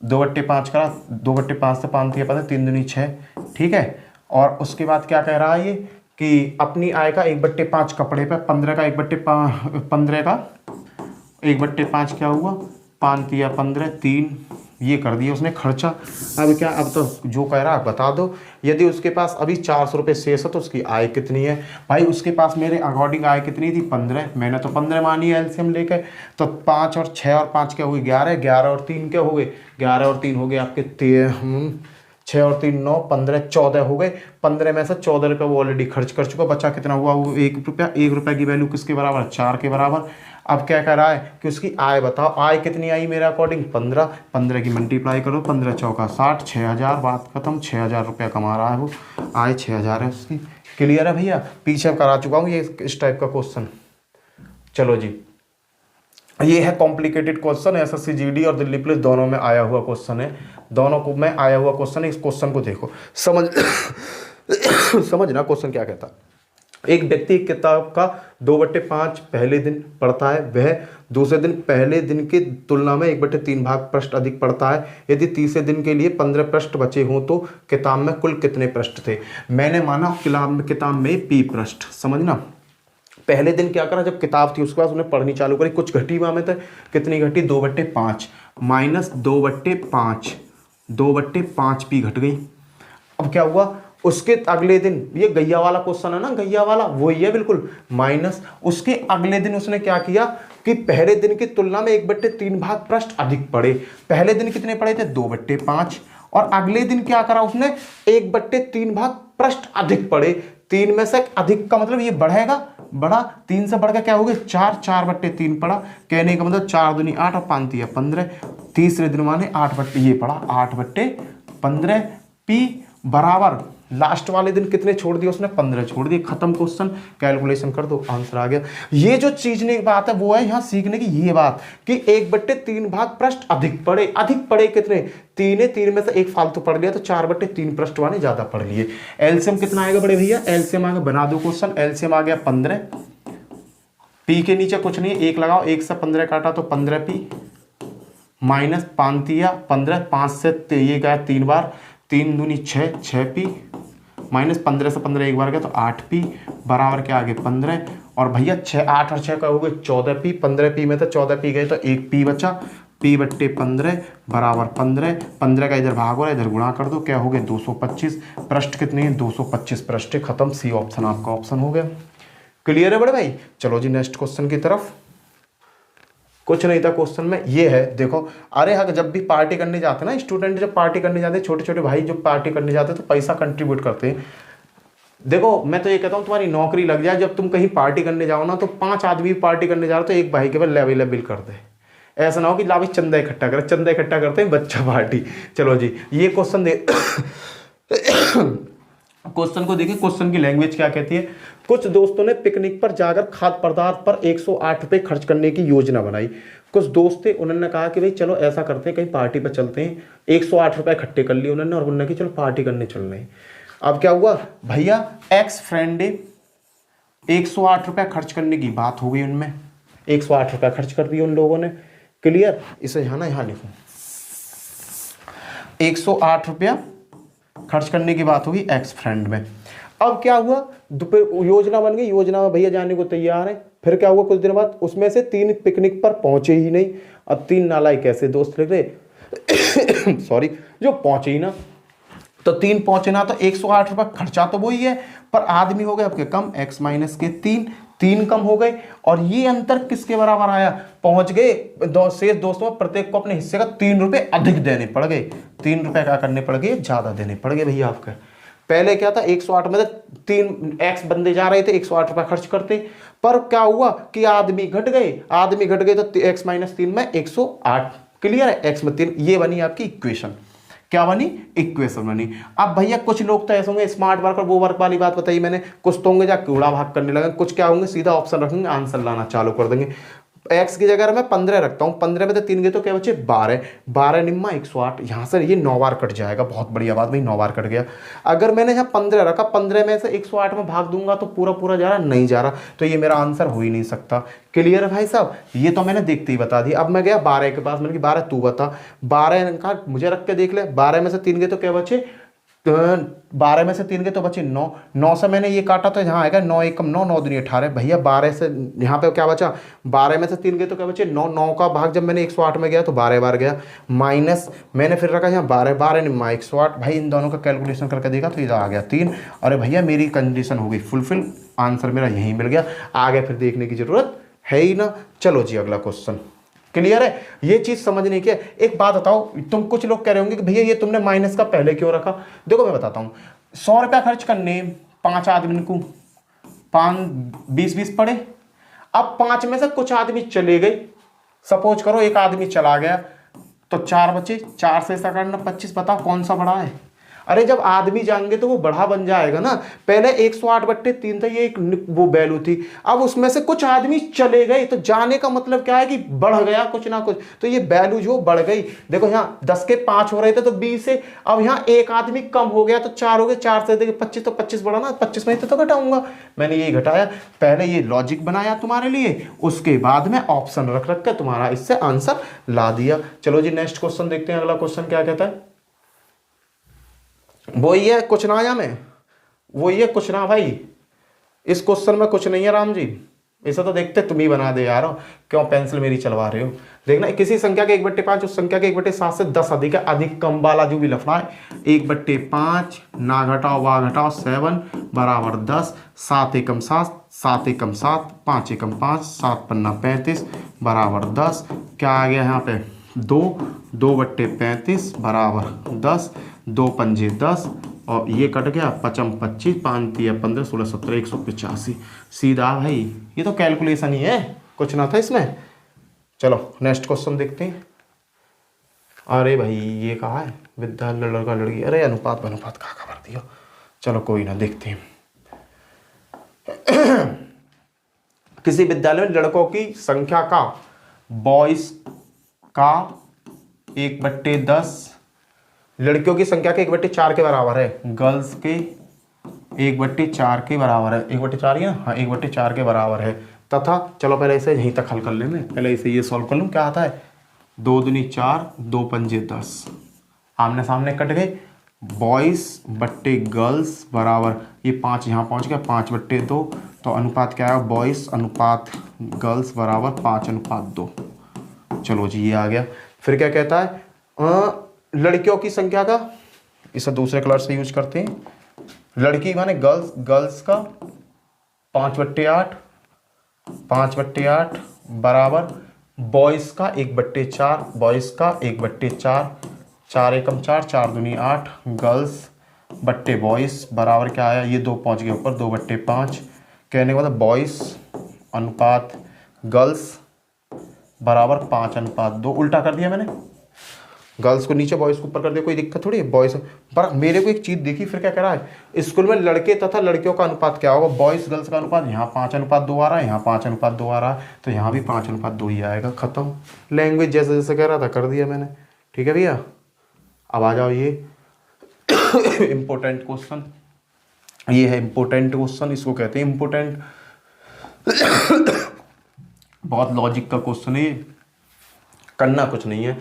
2/5 करा, 2/5 से 5 15, 3 दूनी 6, ठीक है। और उसके बाद क्या कह रहा है ये, कि अपनी आय का 1/5 कपड़े पे, 15 का 1/5 क्या हुआ, 5 दिया 15, 3 ये कर दिया उसने खर्चा। अब क्या, अब तो जो कह रहा है बता दो। यदि उसके पास अभी 400 रुपये शेष है तो उसकी आय कितनी है भाई, उसके पास मेरे अकॉर्डिंग आय कितनी थी, 15, मैंने तो 15 मानी है एलसीएम लेके। तो 5 और 6 और 5 क्या हुई, 11, 11 और 3 क्या हो गए, 11 और 3 हो गए आपके 6 और 3 9, 15 14 हो गए। 15 में से 14 रुपये वो ऑलरेडी खर्च कर चुका, बचा कितना हुआ, वो 1 रुपया। 1 रुपये की वैल्यू किसके बराबर, 4 के बराबर। अब क्या कह रहा है कि उसकी आय बताओ, आय कितनी आई मेरे अकॉर्डिंग, 15 की मल्टीप्लाई करो, 15 चौका 60, 6000, बात खत्म। 6000 रुपया कमा रहा है वो, आय 6000 है उसकी। क्लियर है भैया, पीछे करा चुका हूँ ये इस टाइप का क्वेश्चन। चलो जी, ये है कॉम्प्लिकेटेड क्वेश्चन, एसएससी जीडी और दिल्ली पुलिस दोनों में आया हुआ क्वेश्चन है, दोनों को में आया हुआ क्वेश्चन है। इस क्वेश्चन को देखो, समझना क्वेश्चन क्या कहता है। एक व्यक्ति एक किताब का 2/5 पहले दिन पढ़ता है, वह दूसरे दिन पहले दिन की तुलना में 1/3 भाग पृष्ठ अधिक पढ़ता है। यदि तीसरे दिन के लिए 15 पृष्ठ बचे हों तो किताब में कुल कितने पृष्ठ थे। मैंने माना किताब में P पृष्ठ, समझना पहले दिन क्या करा, जब किताब थी उसके बाद उन्हें पढ़नी चालू करी, कुछ घटी वहाँ में तो कितनी घटी, 2/5 माइनस 2/5, 2/5 पी घट गई। अब क्या हुआ, उसके अगले दिन, ये गैया वाला क्वेश्चन है ना, गैया वाला वही है बिल्कुल, माइनस उसके अगले दिन उसने क्या किया कि पहले दिन की तुलना में 1/3 भाग पृष्ठ अधिक पड़े। पहले दिन कितने पड़े थे, 2/5, और अगले दिन क्या करा उसने, 1/3 भाग पृष्ठ अधिक पड़े। 3 में से अधिक का मतलब ये बढ़ेगा, बढ़ा, 3 से बढ़ के क्या हो गया 4, 4/3 पड़ा। कहने का मतलब 4 दूनी 8 और 5 तिया 15। तीसरे दिन माने 8 ये पड़ा 8/15 पी बराबर लास्ट वाले दिन कितने छोड़ दिए उसने, 15 छोड़ दिए। खत्म क्वेश्चन, कैलकुलेशन कर दो, आंसर आ गया। ये जो चीजने की बात है वो है यहाँ सीखने की ये बात कि 1/3 भाग पृष्ठ अधिक पड़े कितने, 3 है, 3 में से एक फालतू पढ़ लिया तो 4/3 पृष्ठ वाले ज्यादा पढ़ लिए। एलसीएम कितना आएगा बड़े भैया, एलसीएम आएगा, बना दो क्वेश्चन। एलसीएम आ गया 15, पी के नीचे कुछ नहीं है, 1 लगाओ, 1 से 15 काटा तो 15 पी माइनस 5 तिया 15, 5 से ये गया 3 बार, 3 दूनी 6, 6 पी माइनस 15 से 15 एक बार गया तो 8 पी बराबर क्या आ गया 15। और भैया 6, 8 और 6 का हो गए 14 पी, 15 पी में तो 14 पी गए तो 1 पी बचा, p/15 बराबर 15, 15 का इधर भाग हो रहा है, इधर गुणा कर दो, क्या हो गया 225। पृष्ठ कितने हैं, 225 पृष्ठ। खत्म, सी ऑप्शन आपका ऑप्शन हो गया। क्लियर है बड़े भाई। चलो जी नेक्स्ट क्वेश्चन की तरफ। कुछ नहीं था क्वेश्चन में, ये है देखो। अरे हाँ, जब भी पार्टी करने जाते हैं ना स्टूडेंट, जब पार्टी करने जाते हैं, छोटे छोटे भाई जो पार्टी करने जाते हैं तो पैसा कंट्रीब्यूट करते हैं। देखो मैं तो ये कहता हूँ तुम्हारी नौकरी लग जाए, जब तुम कहीं पार्टी करने जाओ ना तो 5 आदमी पार्टी करने जा रहे हो तो एक भाई के पास लेवल बिल कर दे। ऐसा ना हो कि ला भाई चंदा इकट्ठा करे, चंदा इकट्ठा करते हैं बच्चा पार्टी। चलो जी ये क्वेश्चन दे क्वेश्चन को देखिए, क्वेश्चन की लैंग्वेज क्या कहती है। कुछ दोस्तों ने पिकनिक पर जाकर खाद्य पदार्थ पर 108 रुपये खर्च करने की योजना बनाई। कुछ दोस्त थे, उन्होंने कहा कि भाई चलो ऐसा करते हैं कहीं पार्टी पर चलते हैं। 108 रुपये इकट्ठे कर लिए उन्होंने और उन्होंने कहा चलो पार्टी करने चल रहे हैं। अब क्या हुआ भैया, एक्स फ्रेंड 108 रुपये खर्च करने की बात हो गई उनमें, 108 रुपये खर्च कर दिए उन लोगों ने। क्लियर, इसे यहाँ ना यहाँ लिखो, 108 रुपया खर्च करने की बात होगी एक्स फ्रेंड में। अब क्या हुआ, योजना बन गई, योजना में भैया जाने को तैयार है। फिर क्या हुआ, कुछ दिन बाद उसमें से 3 पिकनिक पर पहुंचे ही नहीं। अब 3 नालायक कैसे दोस्त लिख रहे सॉरी, जो पहुंचे ही ना, तो 3 पहुंचे ना तो 108 रुपये खर्चा तो वही है, पर आदमी हो गए आपके कम, x माइनस के 3 कम हो गए। और ये अंतर किसके बराबर आया, पहुंच गए शेष दोस्तों में प्रत्येक को अपने हिस्से का 3 रुपये अधिक देने पड़ गए। 3 रुपये क्या करने पड़ गए, ज्यादा देने पड़ गए भैया आपका। पहले क्या था 108 में 3 एक्स बंदे जा रहे थे, 108 रुपये खर्च करते, पर क्या हुआ कि आदमी घट गए तो x माइनस 3 में 108। क्लियर है, x में 3, ये बनी आपकी इक्वेशन। क्या बनी, इक्वेशन बनी। अब भैया कुछ लोग तो ऐसे होंगे स्मार्ट वर्क और वो वर्क वाली बात बताई मैंने, कुछ तो होंगे जाके उड़ा भाग करने लगे, कुछ क्या होंगे सीधा ऑप्शन रखेंगे, आंसर लाना चालू कर देंगे। एक्स की जगह मैं 15 रखता हूँ, 15 में तो 3 गए तो क्या बचे 12, 12 निम्मा 108। यहाँ से ये 9 बार कट जाएगा, बहुत बढ़िया बात भाई, 9 बार कट गया। अगर मैंने यहाँ 15 रखा, 15 में से 108 में भाग दूंगा तो पूरा जा रहा, नहीं जा रहा, तो ये मेरा आंसर हो ही नहीं सकता। क्लियर है भाई साहब, ये तो मैंने देखते ही बता दिया। अब मैं गया 12 के पास, मैंने कहा 12 तू बता, 12 का मुझे रख के देख ले, 12 में से 3 गए तो क्या बचे, 12 में से 3 गए तो बचे 9, 9 से मैंने ये काटा तो यहाँ आएगा 9 एकम 9, 9 दूनी 18 भैया। 12 से यहाँ पे क्या बचा, 12 में से 3 गए तो क्या बचे 9, 9 का भाग जब मैंने 108 में गया तो 12 बार गया, माइनस मैंने फिर रखा यहाँ 12, 12 निम्मा 108 भाई। इन दोनों का कैलकुलेशन करके देखा तो इधर आ गया 3। अरे भैया मेरी कंडीशन हो गई फुलफिल, आंसर मेरा यहीं मिल गया, आगे फिर देखने की जरूरत है ही ना। चलो जी अगला क्वेश्चन। क्लियर है, ये चीज समझने की है। एक बात बताओ, तुम कुछ लोग कह रहे होंगे कि भैया ये तुमने माइनस का पहले क्यों रखा। देखो मैं बताता हूं, 100 रुपया खर्च करने 5 आदमी को 20 पड़े। अब 5 में से कुछ आदमी चले गए, सपोज करो एक आदमी चला गया तो 4 बचे, 4 से ऐसा करना 25। बताओ कौन सा बड़ा है। अरे जब आदमी जाएंगे तो वो बढ़ा बन जाएगा ना। पहले 108/3 था, ये एक वो वैल्यू थी, अब उसमें से कुछ आदमी चले गए तो जाने का मतलब क्या है कि बढ़ गया कुछ ना कुछ, तो ये वैल्यू जो बढ़ गई। देखो यहाँ 10 के 5 हो रहे थे तो 20 है, अब यहाँ एक आदमी कम हो गया तो 4 हो गए, 4 से देखिए 25 तो 25 बढ़ा ना, 25 में तो घटाऊंगा। मैंने ये घटाया, पहले ये लॉजिक बनाया तुम्हारे लिए, उसके बाद में ऑप्शन रख के तुम्हारा इससे आंसर ला दिया। चलो जी नेक्स्ट क्वेश्चन देखते हैं, अगला क्वेश्चन क्या कहता है। वही है कुछ ना, या में वही है कुछ ना भाई, इस क्वेश्चन में कुछ नहीं है राम जी, ऐसा तो देखते तुम ही बना दे यार, क्यों पेंसिल मेरी चलवा रहे हो। देखना किसी संख्या के 1/5 उस संख्या के 1/7 से 10 अधिक है, अधिक कम वाला जो भी लफड़ा है 1/5 ना घटाओ वा घटाओ 7 बराबर 10, 7 एकम 7, 7 एकम 7, 5 एकम 5, 7 पन्ना 35 बराबर 10। क्या आ गया यहाँ पे 2, 2/35 बराबर 10, 2 पंजे 10 और ये कट गया 5 25, 5 3 15 16 17 185। सीधा भाई, ये तो कैलकुलेशन ही है, कुछ ना था इसमें। चलो नेक्स्ट क्वेश्चन देखते हैं। अरे भाई ये कहा है विद्यालय लड़का लड़की, अरे अनुपात अनुपात कहाँ खबर दिया। चलो कोई ना, देखते हैं। किसी विद्यालय में लड़कों की संख्या का बॉयज का 1/10, लड़कियों की संख्या के 1/4 के बराबर है, गर्ल्स के 1/4 के बराबर है। 1/4 ही ना, हाँ 1/4 के बराबर है तथा, चलो पहले इसे यहीं तक हल कर लेंगे, पहले इसे ये सॉल्व कर लूँ। क्या आता है 2 दूनी 4, 2 पंजे 10, आमने सामने कट गए, बॉयज बट्टे गर्ल्स बराबर ये 5 यहाँ पहुँच गया 5/2, तो अनुपात क्या है बॉयज अनुपात गर्ल्स बराबर 5:2। चलो जी ये आ गया। फिर क्या कहता है लड़कियों की संख्या का, इसे दूसरे कलर से यूज करते हैं, लड़की माने गर्ल्स, गर्ल्स का 5/8, 5/8 बराबर बॉयज का 1/4, बॉयज का 1/4, 4 एकम 4, 4 दूनी 8, गर्ल्स बट्टे बॉयज बराबर क्या आया, ये 2 पहुंच गए ऊपर 2/5। कहने का मतलब बॉयज अनुपात गर्ल्स बराबर 5:2। उल्टा कर दिया मैंने, गर्ल्स को नीचे बॉयज को ऊपर कर दिया, कोई दिक्कत थोड़ी है। बॉयज पर मेरे को एक चीज देखी, फिर क्या कह रहा है स्कूल में लड़के तथा लड़कियों का अनुपात क्या होगा, बॉयज गर्ल्स का अनुपात यहाँ 5:2 आ रहा है, यहाँ 5:2 आ रहा है, तो यहाँ भी 5:2 ही आएगा। खत्म। लैंग्वेज जैसे जैसे कह रहा था कर दिया मैंने। ठीक है भैया, अब आ जाओ ये इम्पोर्टेंट क्वेश्चन। ये है इम्पोर्टेंट क्वेश्चन, इसको कहते हैं इम्पोर्टेंट। बहुत लॉजिक का क्वेश्चन है, करना कुछ नहीं है।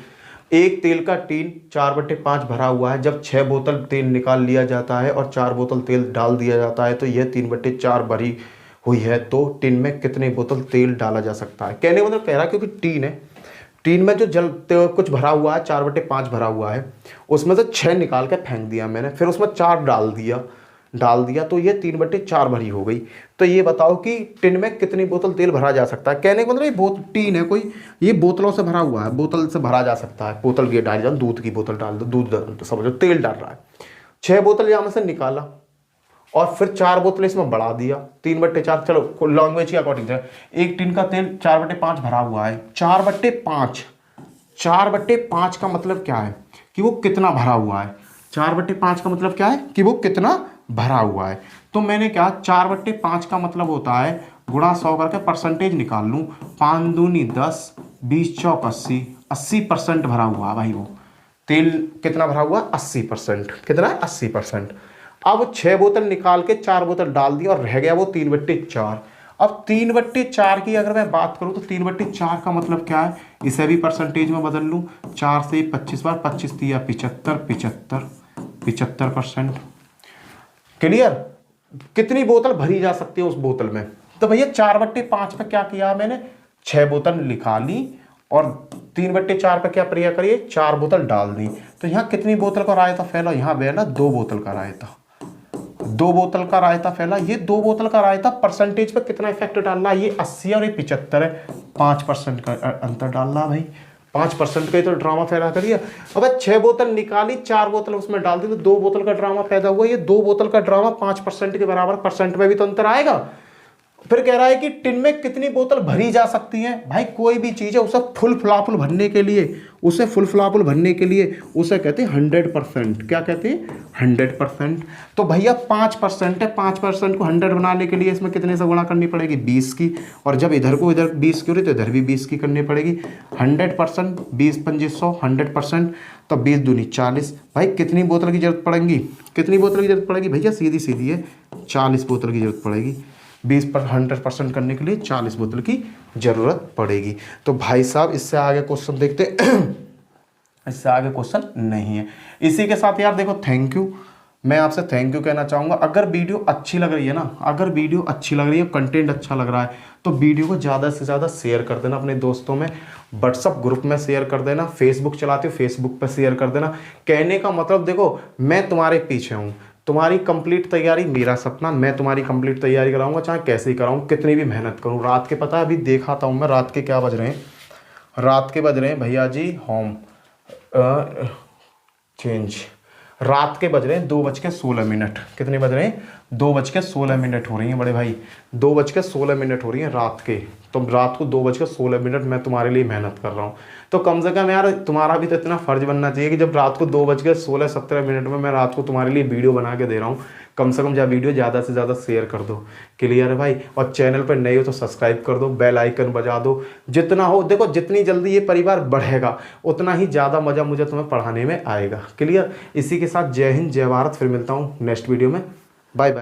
एक तेल का टीन 4/5 भरा हुआ है, जब 6 बोतल तेल निकाल लिया जाता है और 4 बोतल तेल डाल दिया जाता है तो यह 3/4 भरी हुई है, तो टीन में कितने बोतल तेल डाला जा सकता है। कहने का मतलब कह रहा है क्योंकि टीन है, टीन में जो जल कुछ भरा हुआ है 4/5 भरा हुआ है, उसमें से 6 निकाल के फेंक दिया मैंने, फिर उसमें 4 डाल दिया तो ये 3/4 भरी हो गई। तो ये बताओ कि टिन में कितनी बोतल तेल भरा जा सकता है। कहने का मतलब ये टीन है कोई, ये बोतलों से भरा हुआ है, बोतल से भरा जा सकता है। बोतल ये डाल दो, दूध की बोतल डाल दो, दूध समझो तेल डाल रहा है, 6 बोतल यहाँ में से निकाला और फिर 4 बोतल इसमें बढ़ा दिया 3/4। चलो लैंग्वेज के अकॉर्डिंग एक टिन का तेल 4/5 भरा हुआ है, 4/5 का मतलब क्या है कि वो कितना भरा हुआ है। 4/5 का मतलब क्या है कि वो कितना भरा हुआ है। तो मैंने क्या 4/5 का मतलब होता है गुणा 100 करके परसेंटेज निकाल लूँ, 5 दूनी 10, 20 चौक 80, 80% भरा हुआ है भाई। वो तेल कितना भरा हुआ 80%। कितना है 80%। अब 6 बोतल निकाल के 4 बोतल डाल दी और रह गया वो 3/4। अब 3/4 की अगर मैं बात करूं तो 3/4 का मतलब क्या है, इसे भी परसेंटेज में बदल लूं, 4 से 25 बार 25 दिया 75%। क्लियर। कितनी बोतल भरी जा सकती है उस बोतल में। तो भैया 4/5 पे क्या किया मैंने, 6 बोतल निकाल ली और 3/4 पे क्या प्रक्रिया करिए 4 बोतल डाल दी। तो यहाँ कितनी बोतल का रायता फैला, यहाँ फैला 2 बोतल का रायता, 2 बोतल का रायता फैला। ये 2 बोतल का रायता परसेंटेज पे कितना इफेक्ट डाल रहा है, ये 80 और ये 75 है, 5% का अंतर डाल रहा भाई। 5% का ही तो ड्रामा फैला करिए। अब 6 बोतल निकाली, 4 बोतल उसमें डाल दी तो 2 बोतल का ड्रामा पैदा हुआ। ये 2 बोतल का ड्रामा 5% के बराबर, परसेंट में भी तो अंतर आएगा। फिर कह रहा है कि टिन में कितनी बोतल भरी जा सकती है। भाई कोई भी चीज है उसे फुल फुलाफुल भरने के लिए, उसे कहते हैं 100%। क्या कहते हैं 100%। तो भैया 5% है, 5% को 100 बनाने के लिए इसमें कितने से गुणा करनी पड़ेगी 20 की, और जब इधर को इधर 20 की हो रही तो इधर भी 20 की करनी पड़ेगी। 100%, 20 पंजे 100, 100%, तो 20 दूनी 40। भाई कितनी बोतल की जरूरत पड़ेगी, कितनी बोतल की जरूरत पड़ेगी भैया, सीधी सीधी है 40 बोतल की जरूरत पड़ेगी। 100% करने के लिए 40 बोतल की जरूरत पड़ेगी। तो भाई साहब इससे आगे क्वेश्चन देखते इससे आगे क्वेश्चन नहीं है। इसी के साथ यार देखो, थैंक यू। मैं आपसे थैंक यू कहना चाहूँगा। अगर वीडियो अच्छी लग रही है ना, अगर वीडियो अच्छी लग रही है, कंटेंट अच्छा लग रहा है, तो वीडियो को ज़्यादा से ज़्यादा शेयर कर देना अपने दोस्तों में, व्हाट्सअप ग्रुप में शेयर कर देना, फेसबुक चलाते हो फेसबुक पर शेयर कर देना। कहने का मतलब देखो, मैं तुम्हारे पीछे हूँ, तुम्हारी कंप्लीट तैयारी मेरा सपना, मैं तुम्हारी कंप्लीट तैयारी कराऊंगा, चाहे कैसे ही कराऊँ, कितनी भी मेहनत करूँ। रात के पता है अभी देखा था मैं, रात के क्या बज रहे हैं, रात के बज रहे हैं भैया जी होम चेंज, रात के बज रहे हैं 2:16। कितने बज रहे हैं? 2:16 हो रही हैं बड़े भाई, 2:16 हो रही हैं रात के। तो रात को 2:16 मैं तुम्हारे लिए मेहनत कर रहा हूँ। तो कम से कम यार तुम्हारा भी तो इतना फर्ज बनना चाहिए कि जब रात को 2:16-17 में मैं रात को तुम्हारे लिए वीडियो बना के दे रहा हूँ, कम से कम जब वीडियो ज़्यादा से ज़्यादा शेयर कर दो। क्लियर है भाई? और चैनल पर नए हो तो सब्सक्राइब कर दो, बेल आइकन बजा दो। जितना हो देखो, जितनी जल्दी ये परिवार बढ़ेगा उतना ही ज़्यादा मज़ा मुझे तुम्हें पढ़ाने में आएगा। क्लियर? इसी के साथ जय हिंद जय भारत। फिर मिलता हूँ नेक्स्ट वीडियो में। Bye bye.